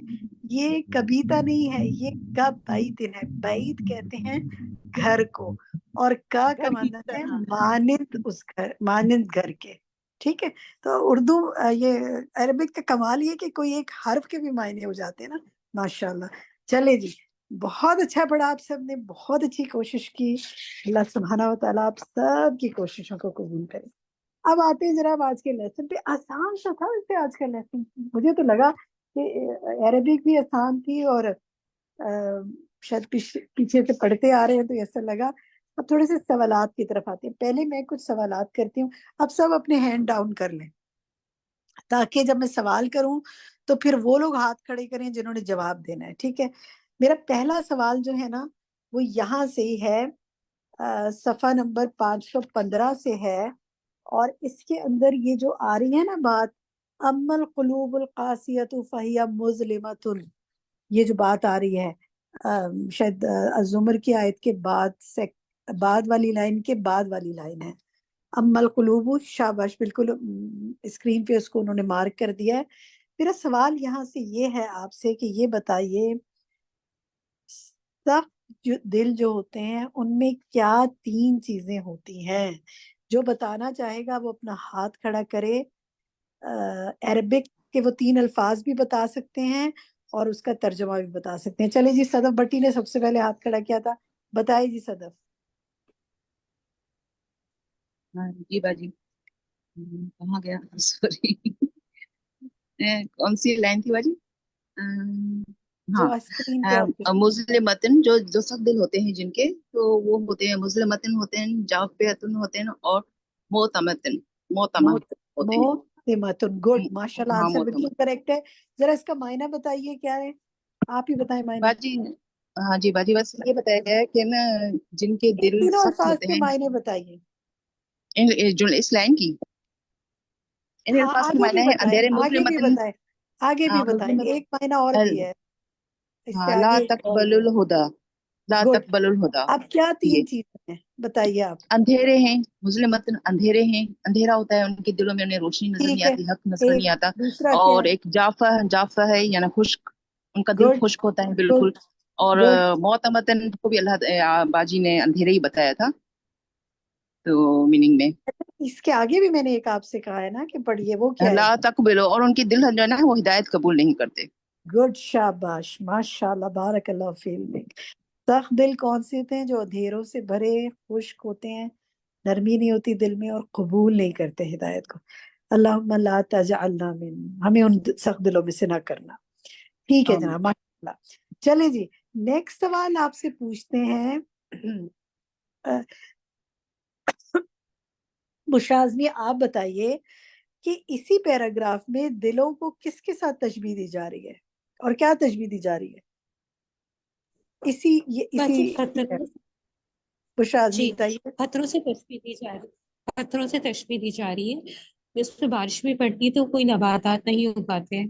یہ کبیتا نہیں ہے، یہ کا بیتن ہے. بیت کہتے ہیں گھر کو، اور کا مطلب ہے مانند اس گھر، مانند گھر کے. ٹھیک ہے، تو اردو یہ عربک کا کمال یہ کہ کوئی ایک حرف کے بھی معنی ہو جاتے ہیں نا. ماشاءاللہ. چلے جی، بہت اچھا پڑھا آپ سب نے، بہت اچھی کوشش کی. اللہ سبحانہ و تعالیٰ آپ سب کی کوششوں کو قبول کرے. اب آتے ہیں جناب آج کے لیسن پہ. آسان سا تھا ویسے آج کا لیسن، مجھے تو لگا کہ عربک بھی آسان تھی اور شاید پیچھے سے پڑھتے آ رہے ہیں تو ایسا لگا. اب تھوڑے سے سوالات کی طرف آتے ہیں. پہلے میں کچھ سوالات کرتی ہوں، اب سب اپنے ہینڈ ڈاؤن کر لیں تاکہ جب میں سوال کروں تو پھر وہ لوگ ہاتھ کھڑے کریں جنہوں نے جواب دینا ہے. ٹھیک ہے، میرا پہلا سوال جو ہے نا وہ یہاں سے ہی ہے، صفحہ نمبر 515 سے ہے، اور اس کے اندر یہ جو آ رہی ہے نا بات، اما القلوب القاسیۃ فہی مظلمۃ، یہ جو بات آ رہی ہے شاید الزمر کی آیت کے بعد والی لائن کے بعد والی لائن ہے. اما القلوب، شاباش، بالکل اسکرین پہ اس کو انہوں نے مارک کر دیا ہے. میرا سوال یہاں سے یہ ہے آپ سے کہ یہ بتائیے سخت جو دل جو ہوتے ہیں ان میں کیا 3 چیزیں ہوتی ہیں؟ جو بتانا چاہے گا وہ اپنا ہاتھ کھڑا کرے. عربک کے وہ 3 الفاظ بھی بتا سکتے ہیں اور اس کا ترجمہ بھی بتا سکتے ہیں. چلے جی، صدف بٹی نے سب سے پہلے ہاتھ کھڑا کیا تھا، بتائیے جی صدف. جی باجی، کہاں گیا؟ سوری، کون سی لائن تھی باجی؟ جو ہاں، اسکرین پہ آپ کے مظلمتن، جو سخت دل ہوتے ہیں جن کے، تو وہ ہوتے ہیں مظلمتن ہوتے ہیں، جافیتن ہوتے ہیں، اور موتمتن، موتمہ ہوتے ہیں. موتمتن. گڈ، ماشاءاللہ، ہاں، آنسر موتمہ. بالکل کریکٹ ہے. ذرا اس کا معنی بتائیے کیا ہے، آپ ہی بتائیں معنی. باجی ہاں جی باجی، بس یہ بتایا گیا ہے کہ نا جن کے دل تینوں سخت الفاظ ہوتے کے ہیں، معنی بتائیے. جو اس لائن کی ان ہاں، الفاظ کے آگے بھی معنی ہے بتائیں، اندھیرے آگے بھی مظلمتن. بتائیں، آگے بھی بتائیں. ایک معنی اور بھی ہے اس سے لا آگے ایک اور تقبل بھی ہے. الہدا، لا گڈ. تقبل الہدا. اب کیا یہ 3 چیزیں ہیں بتائیے آپ. اندھیرے ہیں، مظلمتن اندھیرے ہیں، اندھیرا ہوتا ہے ان کے دلوں میں، انہیں روشنی نظر ٹھیک نہیں ہے، آتی، حق نظر ایک نہیں آتا. دوسرا کیا اور ہے؟ ایک جافہ ہے، یعنی خشک، ان کا دل گڈ خشک ہوتا ہے بالکل. گڈ اور گڈ. موتمتن کو بھی اللہ باجی نے اندھیرے ہی بتایا تھا تو میننگ میں. اس کے آگے بھی میں نے ایک آپ سے کہا ہے نا کہ پڑھیے، وہ کیا لا ہے؟ تقبلو، اور ان کے دل جو ہے نا وہ ہدایت قبول نہیں کرتے. گڈ، شاباش، ماشاءاللہ، بارک اللہ فیک. سخت دل کون سے ہوتے ہیں؟ جو اندھیروں سے بھرے، خشک ہوتے ہیں، نرمی نہیں ہوتی دل میں، اور قبول نہیں کرتے ہدایت کو. اللہم لا تجعلنا من، ہمیں ان سخت دلوں میں سے نہ کرنا. ٹھیک ہے جناب، ماشاءاللہ. چلے جی، نیکسٹ سوال آپ سے پوچھتے ہیں. بشازمی، آپ بتائیے کہ اسی پیراگراف میں دلوں کو کس کے ساتھ تشبیہ دی جا رہی ہے اور کیا تشبیہ دی جا رہی ہے؟ بشازمی جی، بتائیے. پتھروں سے تشبیہ دی جا رہی، پتھروں سے تشبیہ دی جا رہی ہے. اس پہ بارش بھی پڑتی تو کوئی نباتات نہیں ہو پاتے ہیں.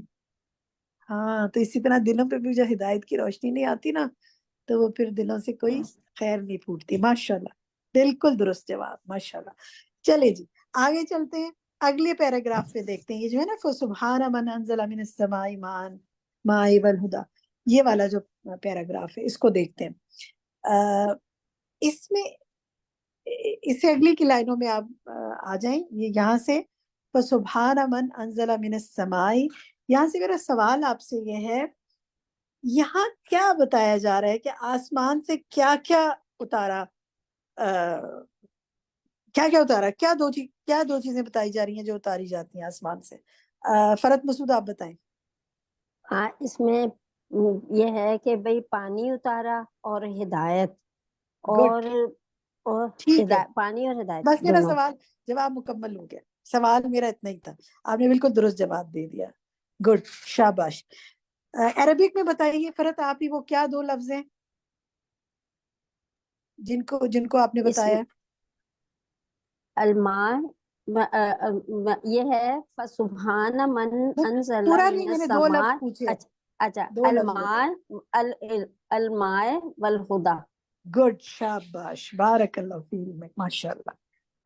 ہاں، تو اسی طرح دلوں پہ بھی جو ہدایت کی روشنی نہیں آتی نا، تو وہ پھر دلوں سے کوئی خیر نہیں پھوٹتی. ماشاءاللہ، بالکل درست جواب، ماشاءاللہ. چلے جی، آگے چلتے ہیں. اگلے پیراگراف پہ دیکھتے ہیں، یہ جو ہے نا فسبحان من انزل من السماء ماء والہدی، یہ والا جو پیراگراف ہے اس کو دیکھتے ہیں. اس میں اس سے اگلی کی لائنوں میں آپ آ جائیں، یہ یہاں سے فسبحان من انزل من السماء، یہاں سے میرا سوال آپ سے یہ ہے، یہاں کیا بتایا جا رہا ہے کہ آسمان سے کیا کیا اتارا، کیا کیا اتارا، کیا دو چیزیں بتائی جا رہی ہیں جو اتاری جاتی ہیں آسمان سے؟ فرت مسعود آپ بتائیں۔ ہاں، اس میں یہ ہے کہ بھئی پانی اتارا اور ہدایت، گڈ، اور ٹھیک ہے، پانی اور ہدایت بس میرا دونوں۔ سوال جواب مکمل ہو گیا، سوال میرا اتنا ہی تھا، آپ نے بالکل درست جواب دے دیا، گڈ، شاباش۔ عربک میں بتائیے فرت آپ ہی، وہ کیا دو لفظ ہیں جن کو آپ نے بتایا؟ الماء، یہ ہے فسبحان من انزل پورا من نہیں، میں نے دو السماء۔ لفظ پوچھے، اچھا، دو لفظ الماء، الماء والہدا۔ گڈ، شاباش، بارک اللہ فیک، ماشاء اللہ،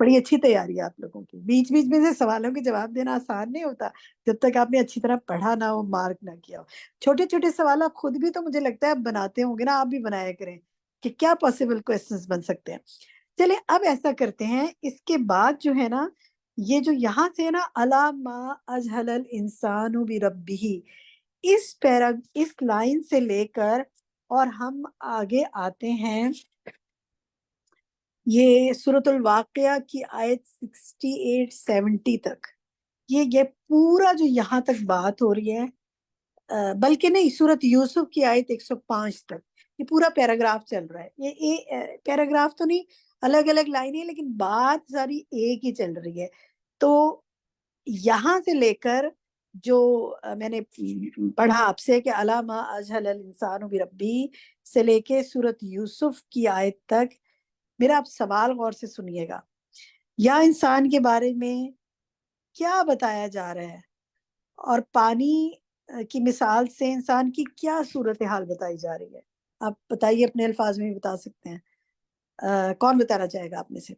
بڑی اچھی تیاری ہے آپ لوگوں کی۔ بیچ بیچ میں سے سوالوں کے جواب دینا آسان نہیں ہوتا جب تک آپ نے اچھی طرح پڑھا نہ ہو، مارک نہ کیا ہو۔ چھوٹے چھوٹے سوال آپ خود بھی تو مجھے لگتا ہے آپ بناتے ہوں گے نا، آپ بھی بنایا کریں کہ کیا پاسبل کوسچنز بن سکتے ہیں۔ چلیں اب ایسا کرتے ہیں، اس کے بعد جو ہے نا، یہ جو یہاں سے نا الا ما اجہل الانسان بربہ، اس لائن سے لے کر اور ہم آگے آتے ہیں یہ سورۃ الواقعہ کی آیت 68-70 تک، یہ پورا جو یہاں تک بات ہو رہی ہے، بلکہ نہیں، سورۃ یوسف کی آیت 105 تک، یہ پورا پیراگراف چل رہا ہے۔ یہ پیراگراف تو نہیں، الگ الگ لائنیں، لیکن بات ساری ایک ہی چل رہی ہے۔ تو یہاں سے لے کر جو میں نے پڑھا آپ سے کہ الا ما اجہل الانسان بربی سے لے کے سورۃ یوسف کی آیت تک، میرا آپ سوال غور سے سنیے گا، یا انسان کے بارے میں کیا بتایا جا رہا ہے، اور پانی کی مثال سے انسان کی کیا صورتحال بتائی جا رہی ہے؟ آپ بتائیے، اپنے الفاظ میں بھی بتا سکتے ہیں۔ کون بتانا چاہے گا آپ میں سے؟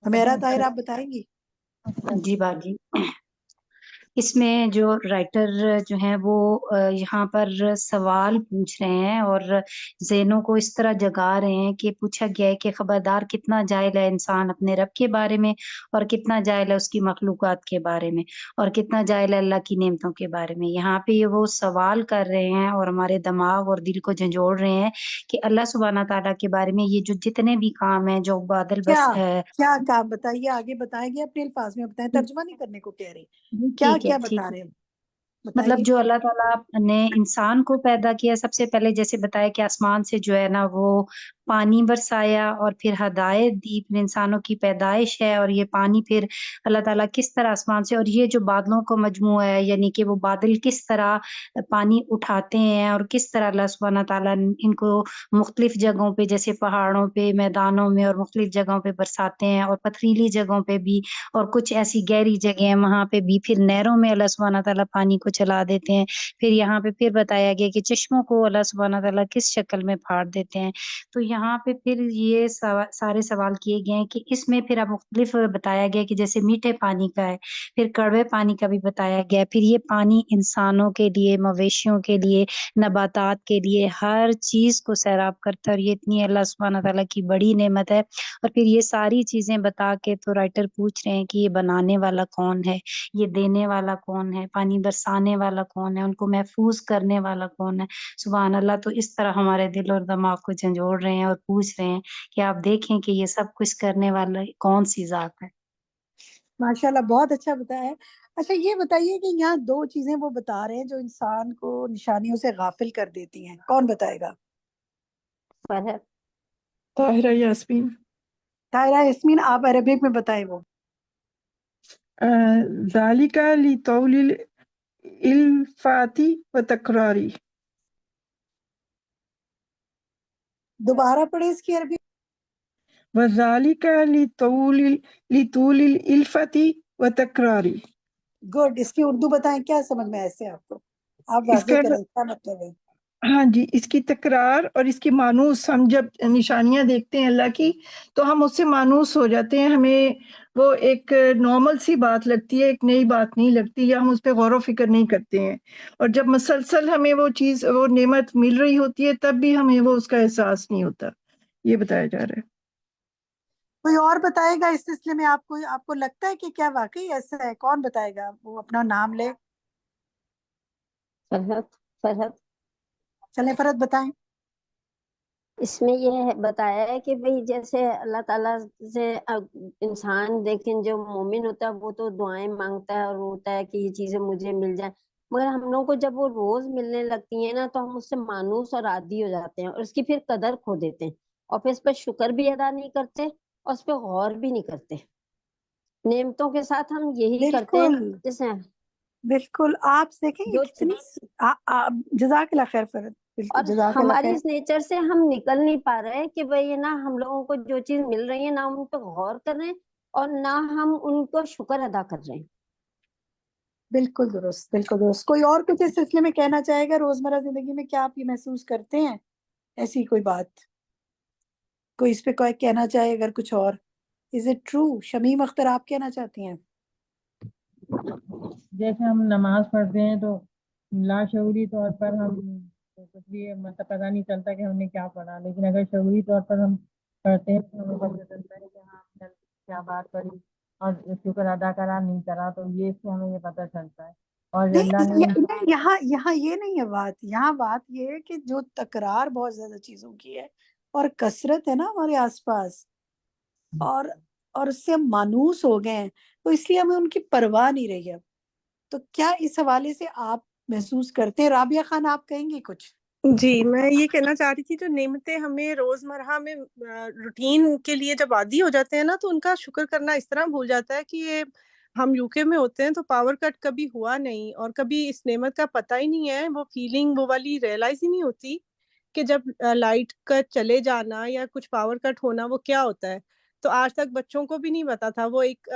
ہمیرا طاہر آپ بتائیں گی؟ جی باجی، اس میں جو رائٹر جو ہیں وہ یہاں پر سوال پوچھ رہے ہیں اور ذہنوں کو اس طرح جگا رہے ہیں کہ پوچھا گیا ہے کہ خبردار کتنا جاہل ہے انسان اپنے رب کے بارے میں، اور کتنا جاہل ہے اس کی مخلوقات کے بارے میں، اور کتنا جاہل ہے اللہ کی نعمتوں کے بارے میں۔ یہاں پہ وہ سوال کر رہے ہیں اور ہمارے دماغ اور دل کو جھنجھوڑ رہے ہیں کہ اللہ سبحانہ تعالیٰ کے بارے میں یہ جو جتنے بھی کام ہیں، جو بادل بس کیا کام بتائیے، آگے بتائیں گے، اپنے الفاظ میں بتائیں، ترجمہ نہیں کرنے کو کہہ رہی، کیا ٹھیک ہے، کیا ٹھیک بتا ہے۔ رہے ہیں مطلب بتائیے۔ جو اللہ تعالیٰ نے انسان کو پیدا کیا، سب سے پہلے جیسے بتایا کہ آسمان سے جو ہے نا وہ پانی برسایا، اور پھر ہدایت دی، پھر انسانوں کی پیدائش ہے، اور یہ پانی پھر اللہ تعالیٰ کس طرح آسمان سے، اور یہ جو بادلوں کو مجموعہ ہے، یعنی کہ وہ بادل کس طرح پانی اٹھاتے ہیں، اور کس طرح اللہ سبحانہ تعالیٰ ان کو مختلف جگہوں پہ، جیسے پہاڑوں پہ، میدانوں میں، اور مختلف جگہوں پہ برساتے ہیں، اور پتھریلی جگہوں پہ بھی، اور کچھ ایسی گہری جگہ ہیں وہاں پہ بھی پھر نہروں میں اللہ سبحانہ تعالیٰ پانی کو چلا دیتے ہیں۔ پھر یہاں پہ پھر بتایا گیا کہ چشموں کو اللہ سبحانہ تعالیٰ کس شکل میں پھاڑ دیتے ہیں۔ تو یہاں پہ پھر یہ سارے سوال کیے گئے ہیں کہ اس میں پھر اب مختلف بتایا گیا کہ جیسے میٹھے پانی کا ہے، پھر کڑوے پانی کا بھی بتایا گیا، پھر یہ پانی انسانوں کے لیے، مویشیوں کے لیے، نباتات کے لیے، ہر چیز کو سیراب کرتا ہے، اور یہ اتنی اللہ سبحانہ تعالیٰ کی بڑی نعمت ہے۔ اور پھر یہ ساری چیزیں بتا کے تو رائٹر پوچھ رہے ہیں کہ یہ بنانے والا کون ہے، یہ دینے والا کون ہے، پانی برسانے والا کون ہے، ان کو محفوظ کرنے والا کون ہے۔ سبحان اللہ۔ تو اس طرح ہمارے دل اور دماغ کو جھنجھوڑ رہے ہیں اور پوچھ رہے ہیں کہ آپ دیکھیں کہ یہ سب کچھ کرنے والا کون سی ذات ہے۔ ماشاءاللہ، بہت اچھا بتایا ہے۔ اچھا یہ بتائیے کہ یہاں دو چیزیں وہ بتا رہے ہیں جو انسان کو نشانیوں سے غافل کر دیتی ہیں، کون بتائے گا؟ طاہرہ یاسمین۔ طاہرہ یاسمین، آپ عربک میں بتائیں وہ۔ ذالک لطول الفاتی و تکراری۔ دوبارہ پڑھیں اس کی عربی۔ وذالک لطول الفاتی و تکراری۔ گڈ، اس کی اردو بتائیں، کیا سمجھ میں ایسے آپ کو؟ آپ اس واضح کا کریں کیا مطلب ہے؟ ہاں جی، اس کی تکرار اور اس کی مانوس، ہم جب نشانیاں دیکھتے ہیں اللہ کی تو ہم اس سے مانوس ہو جاتے ہیں، ہمیں وہ ایک نارمل سی بات لگتی ہے، ایک نئی بات نہیں لگتی، یا ہم اس پہ غور و فکر نہیں کرتے ہیں، اور جب مسلسل ہمیں وہ چیز، وہ نعمت مل رہی ہوتی ہے تب بھی ہمیں وہ اس کا احساس نہیں ہوتا۔ یہ بتایا جا رہا ہے۔ کوئی اور بتائے گا اس سلسلے میں؟ آپ کو لگتا ہے کہ کیا واقعی ایسا ہے؟ کون بتائے گا؟ وہ اپنا نام لے. فرحت چلیں فرحت بتائیں. اس میں یہ بتایا ہے کہ بھئی جیسے اللہ تعالیٰ سے انسان دیکھیں جو مومن ہوتا ہے وہ تو دعائیں مانگتا ہے اور روتا ہے کہ یہ چیزیں مجھے مل جائیں، مگر ہم لوگوں کو جب وہ روز ملنے لگتی ہیں نا تو ہم اس سے مانوس اور عادی ہو جاتے ہیں اور اس کی پھر قدر کھو دیتے ہیں اور پھر اس پہ شکر بھی ادا نہیں کرتے اور اس پہ غور بھی نہیں کرتے. نعمتوں کے ساتھ ہم یہی کرتے ہیں بالکل جیسے بالکل. آپ دیکھیں یہ جو کتنی جزاک اللہ خیر فرحت. بالکل اور جزاک اللہ ہماری خیر. اس نیچر سے ہم نکل نہیں پا رہے کہ بھئی نا ہم لوگوں کو جو چیز مل رہی ہے نہ ہم ان پہ غور کر رہے ہیں اور نہ ہم ان کو شکر ادا کر رہے ہیں. بالکل درست بالکل درست. کوئی اور کچھ اس سلسلے میں کہنا چاہے گا؟ روزمرہ زندگی میں کیا آپ یہ محسوس کرتے ہیں؟ ایسی کوئی بات کوئی اس پہ کوئی کہنا چاہے اگر کچھ اور؟ Is it true? Shamim Akhtar آپ کہنا چاہتی ہیں؟ جیسے ہم نماز پڑھتے ہیں تو لاشعوری طور پر ہم کچھ بھی مطلب پتہ نہیں چلتا کہ ہم نے کیا پڑھا، لیکن اگر شعوری طور پر ہم پڑھتے ہیں تو ہمیں پتہ چلتا ہے کہ ہاں ہم نے کیا بات پڑھی اور شکر ادا کرا نہیں کرا، تو یہ اس سے ہمیں یہ پتہ چلتا ہے. اور اللہ نے نہیں، یہاں یہ نہیں ہے بات. یہاں بات یہ ہے کہ جو تکرار بہت زیادہ چیزوں کی ہے اور کثرت ہے نا ہمارے آس پاس، اور اس سے ہم مانوس ہو گئے ہیں تو اس لیے ہمیں ان کی پرواہ نہیں رہی ہے. تو کیا اس حوالے سے آپ محسوس کرتے ہیں؟ رابعہ خان آپ کہیں گے کچھ؟ جی، میں یہ کہنا چاہ رہی تھی جو نعمتیں ہمیں روزمرہ میں روٹین کے لیے جب عادی ہو جاتے ہیں نا تو ان کا شکر کرنا اس طرح بھول جاتا ہے کہ یہ ہم UK میں ہوتے ہیں تو پاور کٹ کبھی ہوا نہیں اور کبھی اس نعمت کا پتہ ہی نہیں ہے، وہ فیلنگ وہ والی ریئلائز ہی نہیں ہوتی کہ جب لائٹ کا چلے جانا یا کچھ پاور کٹ ہونا وہ کیا ہوتا ہے. تو آج تک بچوں کو بھی نہیں پتا تھا. وہ ایک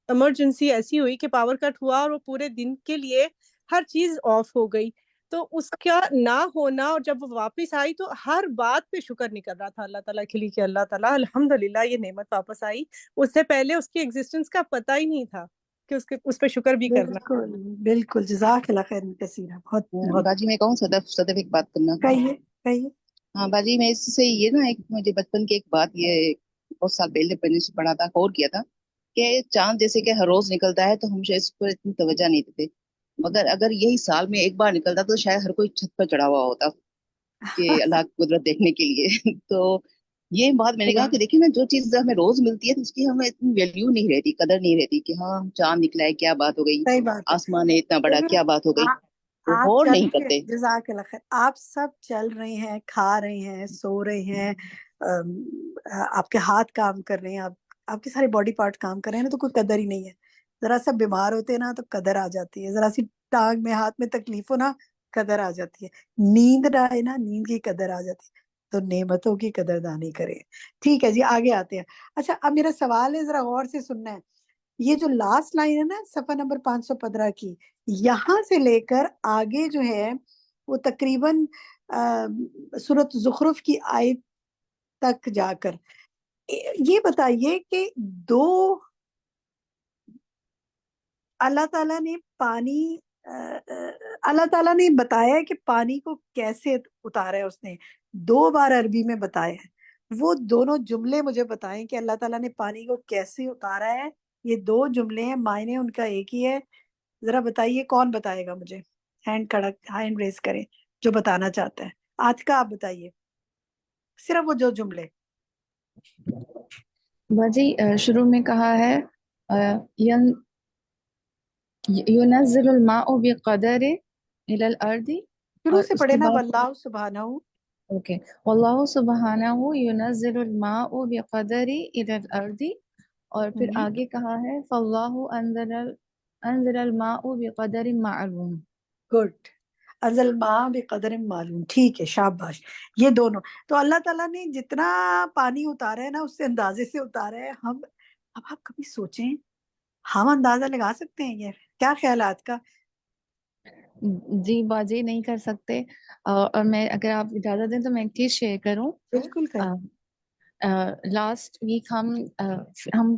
ایمرجنسی ایسی ہوئی کہ پاور کٹ ہوا اور وہ پورے دن کے لیے ہر چیز آف ہو گئی. تو اس کا نہ ہونا اور جب وہ واپس آئی تو ہر بات پہ شکر نہیں کر رہا تھا اللہ تعالیٰ کے لیے کہ اللہ تعالیٰ الحمدللہ یہ نعمت واپس آئی. اس سے پہلے اس کی ایگزسٹنس کا پتہ ہی نہیں تھا کہ اس پہ شکر بھی کرنا. بالکل بالکل. جزاک اللہ خیر کثیرہ. بہت باجی میں کہوں صدف ایک بات کرنا. کہیے. ہاں باجی میں اس سے یہ نا ایک مجھے بچپن کی ایک بات یہ بہت سال پہلے پڑھنے سے پڑھا تھا اور کیا تھا کہ چاند جیسے کہ ہر روز نکلتا ہے تو ہم شاید اس پر اتنی توجہ نہیں دیتے، مگر اگر یہی سال میں ایک بار نکلتا تو شاید ہر کوئی چھت پر چڑھا ہوا ہوتا کہ اللہ کی قدرت دیکھنے کے لیے. تو یہ بات میں نے کہا کہ دیکھیں نا جو چیز ہمیں روز ملتی ہے تو اس کی ہمیں اتنی ویلیو نہیں رہتی، قدر نہیں رہتی کہ ہاں چاند نکلا ہے کیا بات ہو گئی، صحیح بات ہے. آسمان ہے اتنا بڑا کیا بات ہو گئی، تو آپ غور چل نہیں رہے ہیں. کرتے. جزاک اللہ خیر. آپ سب چل رہے ہیں، کھا رہے ہیں، سو رہے ہیں، آپ کے ہاتھ کام کر رہے ہیں، آپ کے سارے باڈی پارٹ کام کر رہے ہیں نا، تو کوئی قدر ہی نہیں ہے. ذرا سا بیمار ہوتے ہیں نا تو قدر آ جاتی ہے، ذرا سی ٹانگ میں ہاتھ میں تکلیف ہو نا قدر آ جاتی ہے، نیند نہ آئے نا نیند کی قدر آ جاتی ہے. تو نعمتوں کی قدردانی کریں. ٹھیک ہے جی آگے آتے ہیں. اچھا اب میرا سوال ہے، ذرا غور سے سننا ہے. یہ جو لاسٹ لائن ہے نا صفحہ نمبر 515 کی، یہاں سے لے کر آگے جو ہے وہ تقریباً سورۃ زخرف کی آیت تک جا کر یہ بتائیے کہ دو اللہ تعالیٰ نے پانی اللہ تعالیٰ نے بتایا ہے کہ پانی کو کیسے اتارا ہے. اس نے 2 بار عربی میں بتایا ہے. وہ دونوں جملے مجھے بتائیں کہ اللہ تعالیٰ نے پانی کو کیسے اتارا ہے. یہ 2 جملے ہیں، معنی ان کا ایک ہی ہے. ذرا بتائیے کون بتائے گا مجھے؟ ہینڈ ریز کریں جو بتانا چاہتا ہے. آج کا آپ بتائیے صرف وہ 2 جملے. باجی شروع میں کہا ہے ينزل الماء بقدر الى الارض، شروع اور سے اس پڑھے کے نا، بعد واللہ سبحانہ. اوکے واللہ سبحانہ ينزل الماء بقدر الى الارض، اور پھر آگے کہا ہے فاللہ انزل الماء بقدر معلوم. گڈ. انزل الماء بقدر معلوم. ٹھیک ہے شاباش. یہ دونوں تو اللہ تعالیٰ نے جتنا پانی اتارا ہے نا اس سے اندازے سے اتارا ہے. اب آپ کبھی سوچیں ہم اندازہ لگا سکتے ہیں؟ یہ کیا خیالات کا؟ جی باجی نہیں کر سکتے. اور میں اگر آپ اجازت دیں تو میں ایک چیز شیئر کروں. بالکل کریں. لاسٹ ویک ہم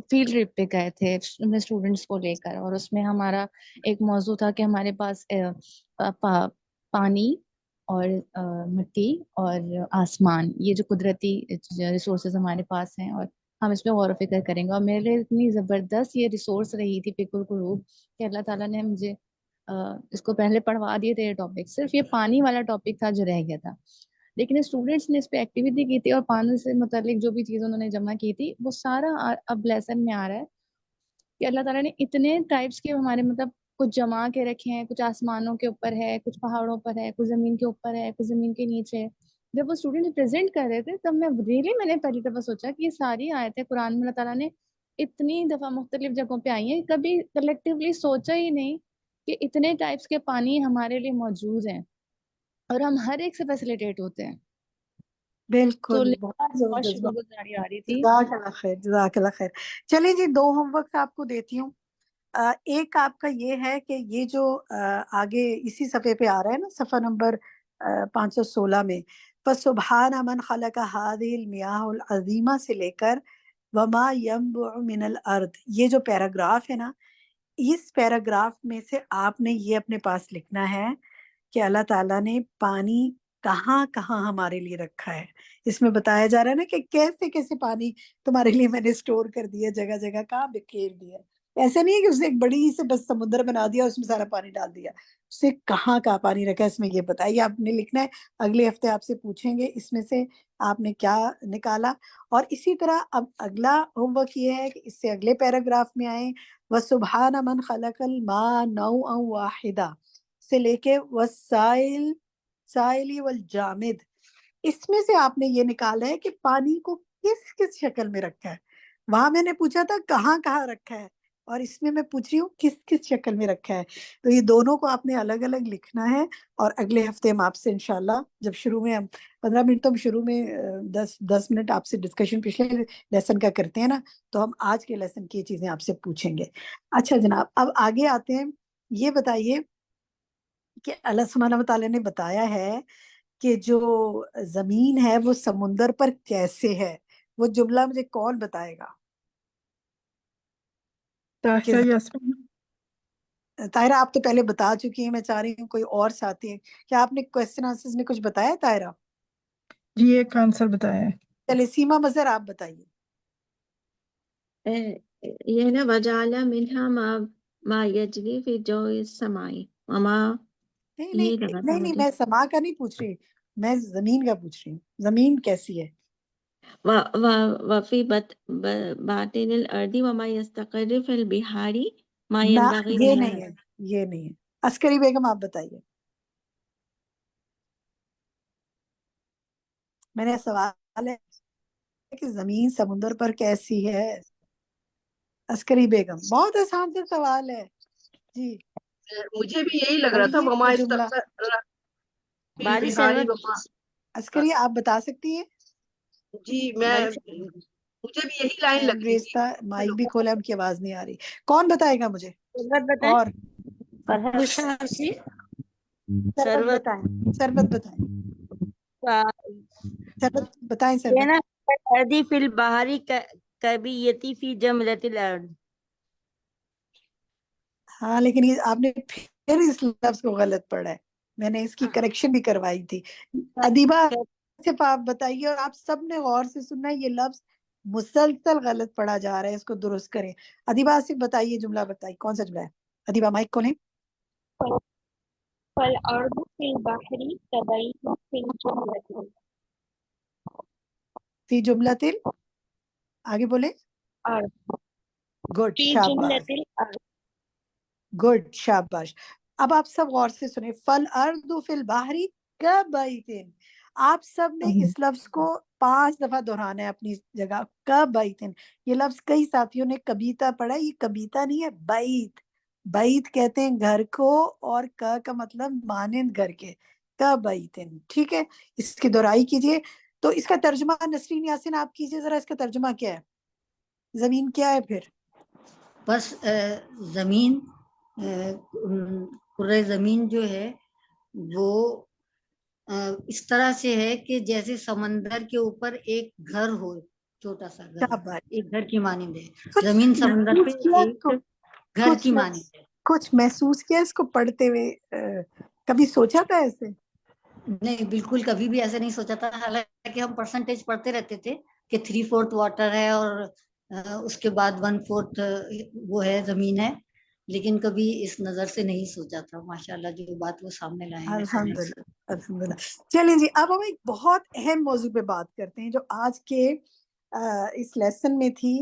فیلڈ ٹرپ پہ گئے تھے اپنے اسٹوڈینٹس کو لے کر، اور اس میں ہمارا ایک موضوع تھا کہ ہمارے پاس پانی اور مٹی اور آسمان، یہ جو قدرتی ریسورسز ہمارے پاس ہیں، اور ہم اس پہ غور و فکر کریں گے. اور میرے لیے اتنی زبردست یہ ریسورس رہی تھی فکر القلوب کہ اللہ تعالیٰ نے مجھے اس کو پہلے پڑھوا دیے تھے. یہ ٹاپک صرف یہ پانی والا ٹاپک تھا جو رہ گیا تھا، لیکن اسٹوڈینٹس نے اس پہ ایکٹیویٹی کی تھی اور پانی سے متعلق جو بھی چیزیں انہوں نے جمع کی تھی وہ سارا اب لیسن میں آ رہا ہے کہ اللہ تعالیٰ نے اتنے ٹائپس کے ہمارے مطلب کچھ جما کے رکھے ہیں. کچھ آسمانوں کے اوپر ہے، کچھ پہاڑوں پر ہے، کچھ زمین کے اوپر ہے، کچھ زمین کے نیچے ہے. جب وہ اسٹوڈنٹ پریزنٹ کر رہے تھے تب میں نے پہلی دفعہ سوچا کہ یہ ساری آیتیں قرآن میں اللہ تعالیٰ نے اتنی دفعہ مختلف جگہوں پہ آئی ہیں، کبھی کلیکٹیولی سوچا ہی نہیں کہ اتنے ٹائپس کے پانی ہمارے لیے موجود ہیں اور ہم ہر ایک سے فیسیلیٹیٹ ہوتے ہیں. بالکل، بہت بہت زبردست، شکر گزاری آ رہی تھی. جزاک اللہ خیر، جزاک اللہ خیر. چلیے جی، 2 ہوم ورکس آپ کو دیتی ہوں. ایک آپ کا یہ ہے کہ یہ جو آگے اسی صفحے پہ آ رہا ہے نا، صفحہ نمبر 516 میں، فَسُبْحَانَ مَنْ خَلَقَ هَٰذِهِ الْمِيَاهُ الْعَظِيمَةَ سے لے کر وَمَا يَنبُعُ مِنَ الْأَرْضِ، یہ جو پیراگراف ہے نا، اس پیراگراف میں سے آپ نے یہ اپنے پاس لکھنا ہے کہ اللہ تعالیٰ نے پانی کہاں کہاں ہمارے لیے رکھا ہے. اس میں بتایا جا رہا ہے نا کہ کیسے کیسے پانی تمہارے لیے میں نے اسٹور کر دیا، جگہ جگہ کہاں بکھیر دیا. ایسا نہیں ہے کہ اسے ایک بڑی سے بس سمندر بنا دیا، اس میں سارا پانی ڈال دیا. اسے کہاں کہاں پانی رکھا ہے اس میں یہ بتائیے. آپ نے لکھنا ہے، اگلے ہفتے آپ سے پوچھیں گے اس میں سے آپ نے کیا نکالا. اور اسی طرح اب اگلا ہوم ورک یہ ہے کہ اس سے اگلے پیراگراف میں آئیں، وَسُبْحَانَ مَنْ خَلَقَ الْمَاءَ نَوْعًا وَاحِدًا سے لے کے وَالسَّائِلِ وَالْجَامِدِ، اس میں سے آپ نے یہ نکالا ہے کہ پانی کو کس کس شکل میں رکھا ہے. وہاں میں نے پوچھا تھا کہاں کہاں رکھا ہے، اور اس میں پوچھ رہی ہوں کس کس شکل میں رکھا ہے. تو یہ دونوں کو آپ نے الگ الگ لکھنا ہے. اور اگلے ہفتے ہم آپ سے انشاءاللہ، جب شروع میں ہم 15 منٹ تو ہم شروع میں 10 منٹ آپ سے ڈسکشن پچھلے لیسن کا کرتے ہیں نا، تو ہم آج کے لیسن کی یہ چیزیں آپ سے پوچھیں گے. اچھا جناب، اب آگے آتے ہیں. یہ بتائیے کہ اللہ سبحانہ وتعالی نے بتایا ہے کہ جو زمین ہے وہ سمندر پر کیسے ہے. وہ جملہ مجھے کون بتائے گا؟ طاہرہ آپ تو پہلے بتا چکی ہیں، میں چاہ رہی ہوں کوئی اور ساتھی ہے. کیا آپ نے کوسچن آنسرز میں کچھ بتایا طاہرہ؟ جی ایک آنسر بتایا ہے. چلے سیما مظہر آپ بتائیے. یہ نا وجعل منها ما یجری فی جو السماء وما، یہ لگا تھا نہیں مجھے. میں سما کا نہیں پوچھ رہی، میں زمین کا پوچھ رہی ہوں. زمین کیسی ہے؟ وفی باطن الارض وما یستقر فی البحار ما نہ ينبغي یہ لها. نہیں ہے، یہ نہیں ہے. عسکری بیگم آپ بتائیے. میرا سوال ہے کہ زمین سمندر پر کیسی ہے. عسکری بیگم، بہت آسان سے سوال ہے جی. مجھے بھی یہی لگ رہا تھا، وما جملہ بارش ہے عسکری آپ بتا سکتی ہیں؟ جی مجھے بھی یہی لائن لگتی تھی. مائک بھی کھولا، ان کی آواز نہیں آ رہی. کون بتائے گا مجھے؟ اور سربت بتائیں، سربت بتائیں، سربت بتائیں، سربت. اردی فی البحری کبیتی فی جملۃ الارض. ہاں لیکن یہ آپ نے پھر اس لفظ کو غلط پڑھا ہے. میں نے اس کی کریکشن بھی کروائی تھی. ادیبہ صرف آپ بتائیے، اور آپ سب نے غور سے سننا، یہ لفظ مسلسل غلط پڑھا جا رہا ہے، اس کو درست کریں. ادیبہ صرف بتائیے، جملہ بتائیے، کون سا جملہ ہے؟ ادیبہ مائک کھولیں. فالارض فی البحر کبیت فی الجملۃ. فی جملۃ آگے بولے. گڈ، شاباش، گڈ، شاباش. اب آپ سب غور سے سنیں. فالارض فی البحر کبیت. آپ سب نے اس لفظ کو 5 دفعہ دہرانا ہے اپنی جگہ. کبیت، یہ لفظ کئی ساتھیوں نے کبیتا پڑھا، یہ کبیتا نہیں ہے، بیت. بیت کہتے ہیں گھر کو، اور کا مطلب مانند گھر کے. کبیت، ٹھیک ہے. اس کی دہرائی کیجئے. تو اس کا ترجمہ نسرین یاسین آپ کیجئے ذرا. اس کا ترجمہ کیا ہے؟ زمین کیا ہے پھر؟ بس زمین، کرۂ زمین جو ہے وہ اس طرح سے ہے کہ جیسے سمندر کے اوپر ایک گھر ہو، چھوٹا سا گھر، ایک گھر کی مانند ہے. زمین سمندر پہ ایک گھر کی مانند ہے. کچھ محسوس کیا اس کو پڑھتے ہوئے؟ کبھی سوچا تھا ایسے؟ نہیں بالکل کبھی بھی ایسے نہیں سوچا تھا، حالانکہ ہم پرسنٹیج پڑھتے رہتے تھے کہ 3/4 واٹر ہے اور اس کے بعد 1/4 وہ ہے زمین ہے، لیکن کبھی اس نظر سے نہیں سوچا تھا. ماشاءاللہ جو بات وہ سامنے لائے ہیں. الحمدللہ الحمدللہ. چلیں جی اب ہم ایک بہت اہم موضوع پہ بات کرتے ہیں جو آج کے اس لیسن میں تھی،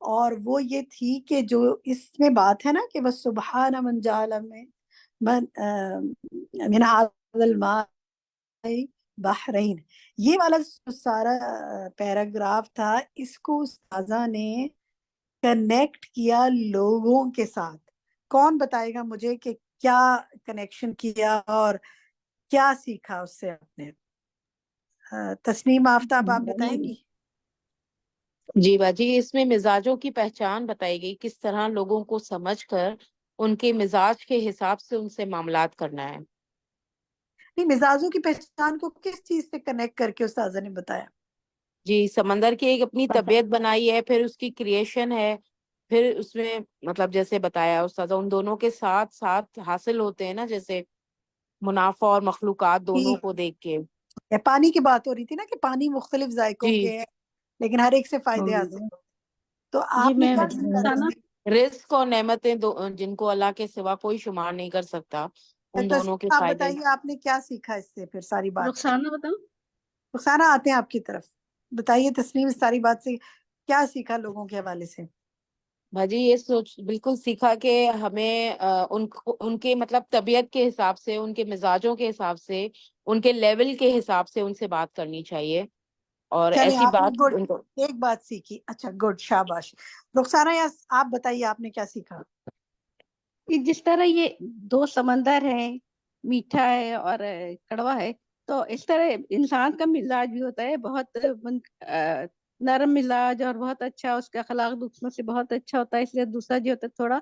اور وہ یہ تھی کہ جو اس میں بات ہے نا کہ بس سبحان من جعل من هذا الماء بحرین، یہ والا جو سارا پیراگراف تھا اس کو استاذہ نے کنیکٹ کیا لوگوں کے ساتھ. کون بتائے گا مجھے کہ کیا کنیکشن کیا اور کیا سیکھا اس سے آپ نے؟ تسنیم آفتاب آپ بتائیں گی؟ جی باجی، اس میں مزاجوں کی پہچان بتائی گئی، کس طرح لوگوں کو سمجھ کر ان کے مزاج کے حساب سے ان سے معاملات کرنا ہے. نہیں، مزاجوں کی پہچان کو کس چیز سے کنیکٹ کر کے استاذہ نے بتایا؟ جی، سمندر کی ایک اپنی طبیعت بنائی ہے، پھر اس کی کریشن ہے، پھر اس میں مطلب جیسے بتایا استاذہ ان دونوں کے ساتھ ساتھ حاصل ہوتے ہیں نا، جیسے منافع اور مخلوقات دونوں کو دیکھ کے. پانی کی بات ہو رہی تھی نا کہ پانی مختلف ذائقوں کے ہیں لیکن ہر ایک سے فائدے حاصل ہوتے. تو آپ نے کیا سیکھا اس سے؟ رزق اور نعمتیں جن کو اللہ کے سوا کوئی شمار نہیں کر سکتا، ان دونوں کے آپ فائدے. بتائیے آپ نے کیا سیکھا اس سے؟ پھر ساری بات رخسانہ بتاؤ. رخسانہ آتے ہیں آپ کی طرف، بتائیے تسنیم اس ساری بات سے کیا سیکھا لوگوں کے حوالے سے؟ بھاجی یہ سوچ بالکل سیکھا کہ ہمیں ان کے مطلب طبیعت کے حساب سے، ان کے مزاجوں کے حساب سے، ان کے لیول کے حساب سے ان سے بات کرنی چاہیے، اور چلیں ایسی آپ نے بات ان کو. ایک بات سیکھی. اچھا گڈ، شاباش. رخسانہ آپ بتائیے آپ نے کیا سیکھا؟ جس طرح یہ دو سمندر ہیں، میٹھا ہے اور کڑوا ہے، تو اس طرح انسان کا مزاج بھی ہوتا ہے بہت نرم مزاج اور بہت اچھا، اس کا اخلاق دوسروں سے بہت اچھا ہوتا ہے. اس لیے دوسرا جو ہوتا ہے تھوڑا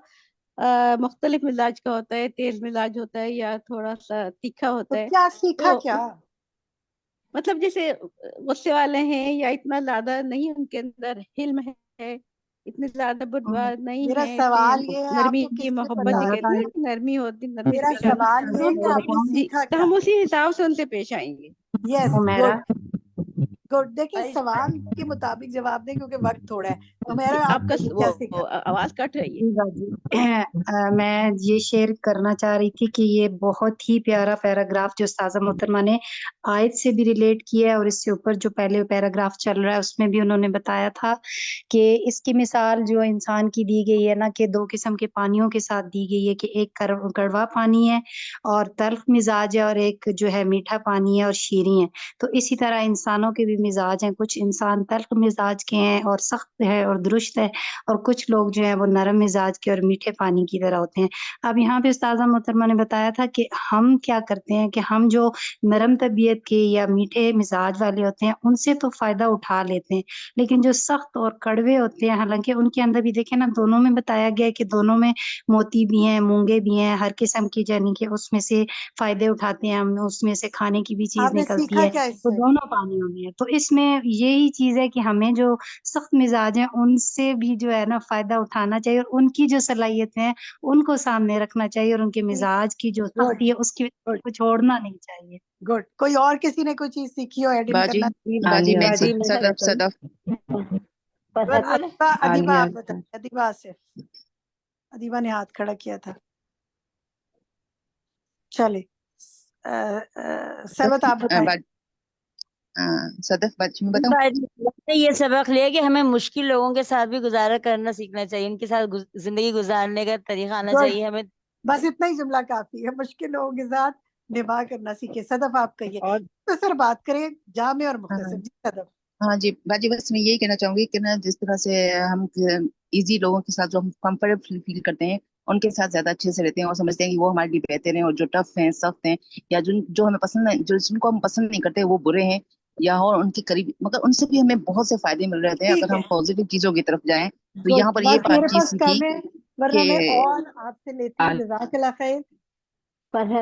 مختلف مزاج کا ہوتا ہے، تیز مزاج ہوتا ہے یا تھوڑا سا تیکھا ہوتا ہے. کیا سیکھا کیا؟ مطلب جیسے غصے والے ہیں یا اتنا زیادہ نہیں ان کے اندر حلم ہے، اتنے زیادہ بردبار نہیں میرا ہے، سوال یہ ہے آپ نرمی کو کی کس سے محبت پتا کہتے ہیں، نرمی ہوتی نرمی میرا سے پیش سوال آتے یہ ہے کہ آپ نے جی، سیکھا تو کیا؟ ہم اسی حساب سے ان سے پیش آئیں گے. Yes good. دیکھیں سوال کے مطابق جواب دیں کیونکہ وقت تھوڑا ہے. ہمیرا آپ کا کیا سیکھا؟ آواز کٹ رہی ہے. میں یہ شیئر کرنا چاہ رہی تھی کہ یہ بہت ہی پیارا پیراگراف جو استاذہ محترمہ نے آیت سے بھی ریلیٹ کیا ہے، اور اس سے اوپر جو پہلے پیراگراف چل رہا ہے اس میں بھی انہوں نے بتایا تھا کہ اس کی مثال جو انسان کی دی گئی ہے نا کہ دو قسم کے پانیوں کے ساتھ دی گئی ہے، کہ ایک کڑوا پانی ہے اور تلخ مزاج ہے، اور ایک جو ہے میٹھا پانی ہے اور شیریں ہے. تو اسی طرح انسانوں کے بھی مزاج ہیں، کچھ انسان تلخ مزاج کے ہیں اور سخت ہے اور درست ہے، اور کچھ لوگ جو ہیں وہ نرم مزاج کے اور میٹھے پانی کی طرح ہوتے ہیں. اب یہاں پہ استاذہ محترمہ نے بتایا تھا کہ ہم کیا کرتے ہیں کہ ہم جو نرم طبیعت کے یا میٹھے مزاج والے ہوتے ہیں ان سے تو فائدہ اٹھا لیتے ہیں، لیکن جو سخت اور کڑوے ہوتے ہیں، حالانکہ ان کے اندر بھی دیکھیں نا دونوں میں بتایا گیا ہے کہ دونوں میں موتی بھی ہیں، مونگے بھی ہیں، ہر قسم کی یعنی کہ اس میں سے فائدے اٹھاتے ہیں ہم، اس میں سے کھانے کی بھی چیز آپ نے نکلتی سیکھا ہے، کیا اس تو سے؟ دونوں پانیوں میں ہے. تو اس میں یہی چیز ہے کہ ہمیں جو سخت مزاج ہیں ان سے بھی جو ہے نا فائدہ اٹھانا چاہیے، اور ان کی جو صلاحیتیں ہیں ان کو سامنے رکھنا چاہیے، اور ان کے مزاج کی جو سختی ہے اس کی کو چھوڑنا نہیں چاہیے. گڈ. کوئی اور کسی نے کوئی چیز سیکھی ہو ایڈ ان باجی کرنا؟ باجی میں باجی صدف ادیبہ آپ بتائیں. ادیبہ آصف، ادیبہ نے ہاتھ کھڑا کیا تھا. چلے سبت آپ بتائیں. صدف باجی میں بتاؤں. نے یہ سبق لیا کہ ہمیں مشکل لوگوں کے ساتھ بھی گزارا کرنا سیکھنا چاہیے، ان کے ساتھ زندگی گزارنے کا طریقہ آنا چاہیے ہمیں. بس اتنا ہی جملہ کافی ہے، مشکل لوگوں کے ساتھ نباہ کرنا سیکھے. صدف آپ کہیے، مختصر بات کریں، جامع اور مختصر. جی صدف. ہاں جی باجی، بس میں یہی کہنا چاہوں گی کہ نا جس طرح سے ہم ایزی لوگوں کے ساتھ جو ہم کمفرٹیبل فیل کرتے ہیں ان کے ساتھ زیادہ اچھے سے رہتے ہیں، اور سمجھتے ہیں کہ وہ ہمارے لیے بہتر ہیں، اور جو ٹف ہیں، سخت ہیں، یا جو ہمیں پسند نہیں، جن کو ہم پسند نہیں کرتے وہ برے ہیں، یا اور ان کے قریب، مگر ان سے بھی ہمیں بہت سے فائدے مل رہے ہیں اگر ہم پازیٹیو چیزوں کی طرف جائیں. تو یہاں پر یہ بس میرے چیز پاس سیکھی کم ہے ورنہ میں اور آپ سے لیتی ہوں. جزاک اللہ خیر.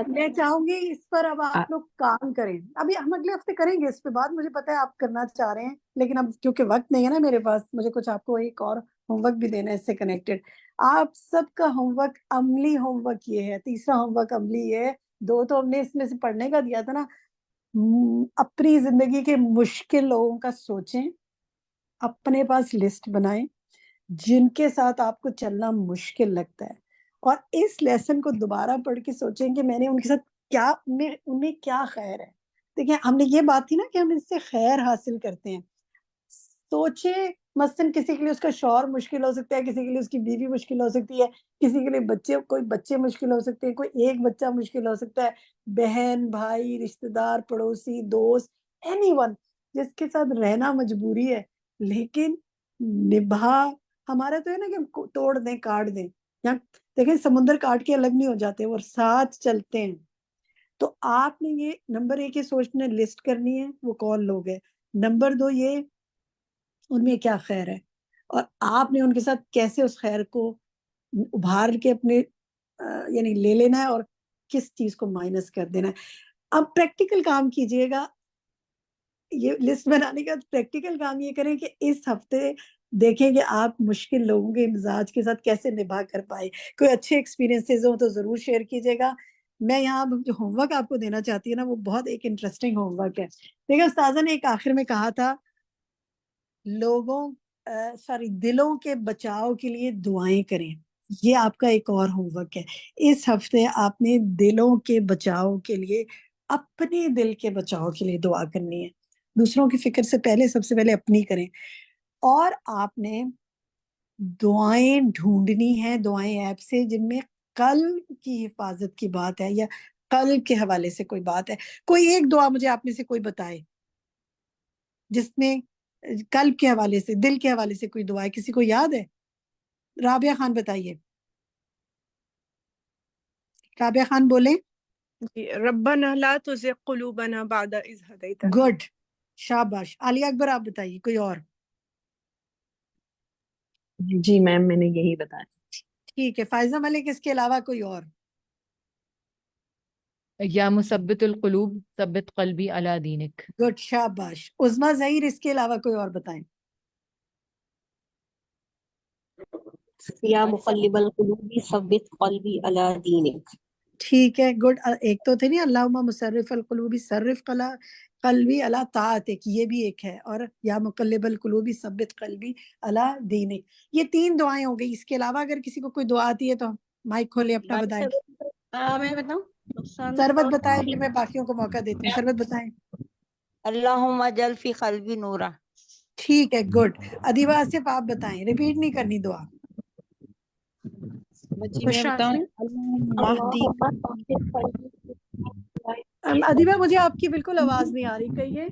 میں چاہوں گی اس پر اب آپ لوگ کام کریں. ابھی ہم اگلے ہفتے کریں گے اس پہ بات، مجھے پتا ہے آپ کرنا چاہ رہے ہیں، لیکن اب کیونکہ وقت نہیں ہے نا میرے پاس، مجھے کچھ آپ کو ایک اور ہوم ورک بھی دینا ہے اس سے کنیکٹڈ. آپ سب کا ہوم ورک عملی ہوم ورک یہ ہے، تیسرا ہوم ورک عملی ہے. 2 تو ہم نے اس میں سے پڑھنے کا دیا تھا نا، اپنی زندگی کے مشکل لوگوں کا سوچیں، اپنے پاس لسٹ بنائیں جن کے ساتھ آپ کو چلنا مشکل لگتا ہے، اور اس لیسن کو دوبارہ پڑھ کے سوچیں کہ میں نے ان کے ساتھ کیا، انہیں کیا خیر ہے. دیکھیں ہم نے یہ بات تھی نا کہ ہم اس سے خیر حاصل کرتے ہیں. سوچیں مثلاً کسی کے لیے اس کا شوہر مشکل ہو سکتا ہے، کسی کے لیے اس کی بیوی مشکل ہو سکتی ہے، کسی کے لیے کوئی بچے مشکل ہو سکتے ہیں، کوئی ایک بچہ مشکل ہو سکتا ہے، بہن بھائی رشتہ دار پڑوسی دوست، اینی ون جس کے ساتھ رہنا مجبوری ہے، لیکن ہمارا تو ہے نا کہ توڑ دیں کاٹ دیں. یا دیکھیں سمندر کاٹ کے الگ نہیں ہو جاتے، وہ ساتھ چلتے ہیں. تو آپ نے یہ نمبر 1 یہ سوچنا لسٹ کرنی ہے وہ کون لوگ ہیں. نمبر 2 یہ ان میں کیا خیر ہے، اور آپ نے ان کے ساتھ کیسے اس خیر کو ابھار کے اپنے یعنی لے لینا ہے اور کس چیز کو مائنس کر دینا ہے. اب پریکٹیکل کام کیجئے گا، یہ لسٹ بنانے کا پریکٹیکل کام یہ کریں کہ اس ہفتے دیکھیں کہ آپ مشکل لوگوں کے مزاج کے ساتھ کیسے نبھا کر پائے. کوئی اچھے ایکسپیرینسز ہوں تو ضرور شیئر کیجئے گا. میں یہاں جو ہوم ورک آپ کو دینا چاہتی ہوں نا وہ بہت ایک انٹرسٹنگ ہوم ورک ہے. دیکھیں استاذہ نے ایک آخر میں کہا تھا دلوں کے بچاؤ کے لیے دعائیں کریں. یہ آپ کا ایک اور ہوم ورک ہے. اس ہفتے آپ نے دلوں کے بچاؤ کے لیے اپنے دل کے بچاؤ کے لیے دعا کرنی ہے. دوسروں کی فکر سے پہلے سب سے پہلے اپنی کریں. اور آپ نے دعائیں ڈھونڈنی ہے، دعائیں ایپ سے جن میں قلب کی حفاظت کی بات ہے یا قلب کے حوالے سے کوئی بات ہے. کوئی ایک دعا مجھے آپ میں سے کوئی بتائے جس میں قلب کے حوالے سے، دل کے حوالے سے کوئی دعا ہے. کسی کو یاد ہے؟ رابعہ خان بتائیے. رابعہ خان بولیں. جی، ربنا لا تزغ قلوبنا بعد اذ ہدیتنا. گڈ، شاباش. عالیہ اکبر آپ بتائیے کوئی اور. جی میم میں نے یہی بتایا. ٹھیک ہے. فائزہ ملک اس کے علاوہ کوئی اور؟ یا مثبت القلوب ثبت قلبی علی دینک. گڈ، شاباش. عظمیٰ ظہیر اس کے علاوہ کوئی اور بتائیں. یا مقلب القلوب ثبت قلبی علی دینک. ٹھیک ہے، گڈ. ایک تو تھے نہیں اللہم مصرف القلوب صرف قلبی علی طاعتک، یہ بھی ایک ہے. اور یا مقلب القلوب ثبت قلبی علی دینک. یہ 3 دعائیں ہو گئی. اس کے علاوہ اگر کسی کو کوئی دعا آتی ہے تو مائک کھولے اپنا بتائیں. میں بتاؤں؟ سربت بتائیں، پھر میں باقیوں کو موقع دیتی ہوں. سربت بتائیں. اللہم اجعل فی قلبی نورا. ٹھیک ہے، گڈ. ادیبہ آصف آپ بتائیں، ریپیٹ نہیں کرنی دعا. جی میں بتاؤں. ادیبہ مجھے آپ کی بالکل آواز نہیں آ رہی، کہیے.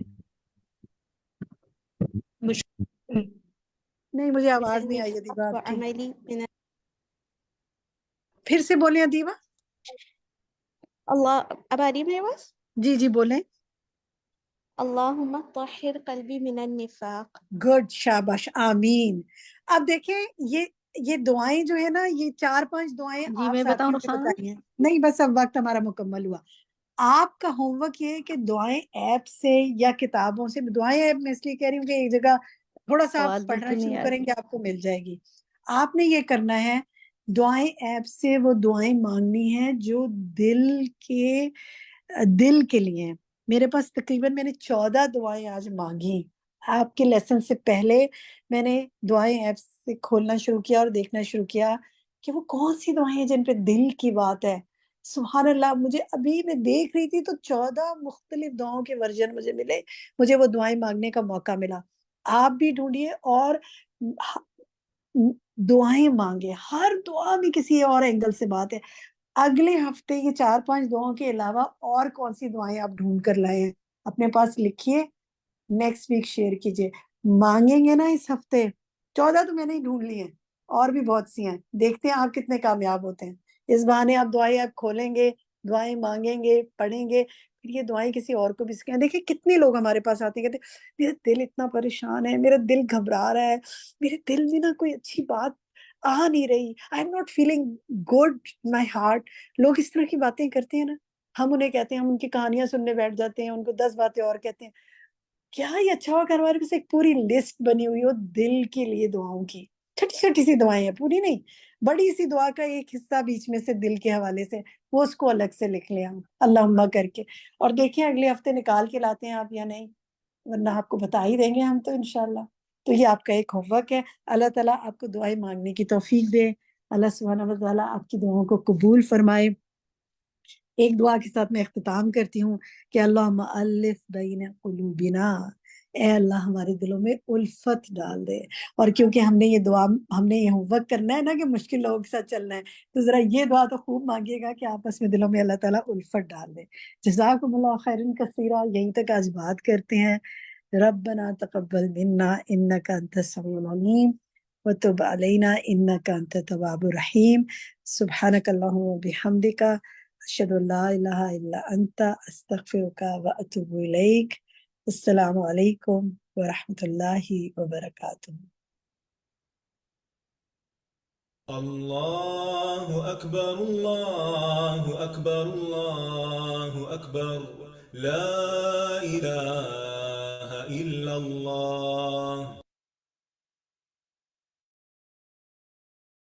نہیں مجھے آواز نہیں آئی ادیبہ آپ کی. پھر سے بولیں ادیبہ. اللہ، اب آ رہی ہے میری آواز؟ جی جی بولیں. اللہم طہر قلبی من النفاق. گڈ، شاباش، آمین. اب دیکھیں یہ دعائیں جو ہے نا، یہ 4-5 دعائیں جی آپ میں بتاؤں ساتھیوں نے رخسانہ؟ بتائی ہیں. نہیں بس اب وقت ہمارا مکمل ہوا. آپ کا ہوم ورک یہ ہے کہ دعائیں ایپ سے یا کتابوں سے، دعائیں ایپ میں اس لیے کہہ رہی ہوں کہ ایک جگہ تھوڑا سا آپ آواز پڑھنا بالکل نہیں شروع آ کریں رہی. گے آپ کو مل جائے گی. آپ نے یہ کرنا ہے، دعائیں ایپ سے وہ دعائیں مانگنی ہیں جو دل کے لیے ہیں. میرے پاس تقریباً میں نے 14 دعائیں آج مانگی. آپ کے لیسن سے پہلے میں نے دعائیں ایپ سے کھولنا شروع کیا اور دیکھنا شروع کیا کہ وہ کون سی دعائیں ہیں جن پہ دل کی بات ہے. سبحان اللہ، مجھے ابھی میں دیکھ رہی تھی تو 14 مختلف دعاؤں کے ورژن مجھے ملے. مجھے وہ دعائیں مانگنے کا موقع ملا. آپ بھی ڈھونڈیے اور دعائیں مانگے. ہر دعا میں کسی اور اینگل سے بات ہے. اگلے ہفتے یہ 4-5 دعاؤں کے علاوہ اور کون سی دعائیں آپ ڈھونڈ کر لائے ہیں اپنے پاس لکھیے، نیکسٹ ویک شیئر کیجیے. مانگیں گے نا اس ہفتے. 14 تو میں نے ہی ڈھونڈ لی ہیں، اور بھی بہت سی ہیں. دیکھتے ہیں آپ کتنے کامیاب ہوتے ہیں. اس بہانے آپ دعائیں آپ کھولیں گے، دعائیں مانگیں گے، پڑھیں گے، پھر یہ دعائیں کسی اور کو بھی سکھائیں. دیکھیں کتنے لوگ ہمارے پاس آتے ہیں کہتے ہیں میرا دل اتنا پریشان ہے، میرا دل گھبرا رہا ہے، میرے دل میں نا کوئی اچھی بات آ نہیں رہی، I am not feeling good my heart. لوگ اس طرح کی باتیں کرتے ہیں نا، ہم انہیں کہتے ہیں، ہم ان کی کہانیاں سننے بیٹھ جاتے ہیں، ان کو 10 باتیں اور کہتے ہیں. کیا یہ اچھا ہوا کہ ہمارے پاس ایک پوری لسٹ بنی ہوئی ہو دل کے لیے دعاؤں کی. چھوٹی چھوٹی سی دعائیں ہیں، پوری نہیں، بڑی سی دعا کا ایک حصہ بیچ میں سے دل کے حوالے سے وہ اس کو الگ سے لکھ لیں ہم اللہم کر کے، اور دیکھیں اگلے ہفتے نکال کے لاتے ہیں آپ یا نہیں، ورنہ آپ کو بتا ہی دیں گے ہم تو انشاءاللہ۔ تو یہ آپ کا ایک ہوم ورک ہے۔ اللہ تعالیٰ آپ کو دعائیں مانگنے کی توفیق دے، اللہ سبحانہ و تعالیٰ آپ کی دعاؤں کو قبول فرمائے۔ ایک دعا کے ساتھ میں اختتام کرتی ہوں کہ اللہم الف بین قلوبنا، اے اللہ ہمارے دلوں میں الفت ڈال دے۔ اور کیونکہ ہم نے یہ دعا، ہم نے یہ ہوم ورک کرنا ہے نا کہ مشکل لوگوں کے ساتھ چلنا ہے، تو ذرا یہ دعا تو خوب مانگیے گا کہ آپس میں دلوں میں اللہ تعالیٰ الفت ڈال دے۔ جزاکم اللہ خیرا کثیرا، یہیں تک آج بات کرتے ہیں۔ ربنا تقبل منا انک انت السمیع العلیم وتب علینا انک انت التواب الرحیم۔ سبحانک اللہم وبحمدک، اشہد ان لا الہ الا انت، استغفرک واتوب الیک۔ السلام علیکم ورحمۃ اللہ وبرکاتہ۔ اللہ اکبر اللہ اکبر اللہ اکبر، لا الہ الا اللہ۔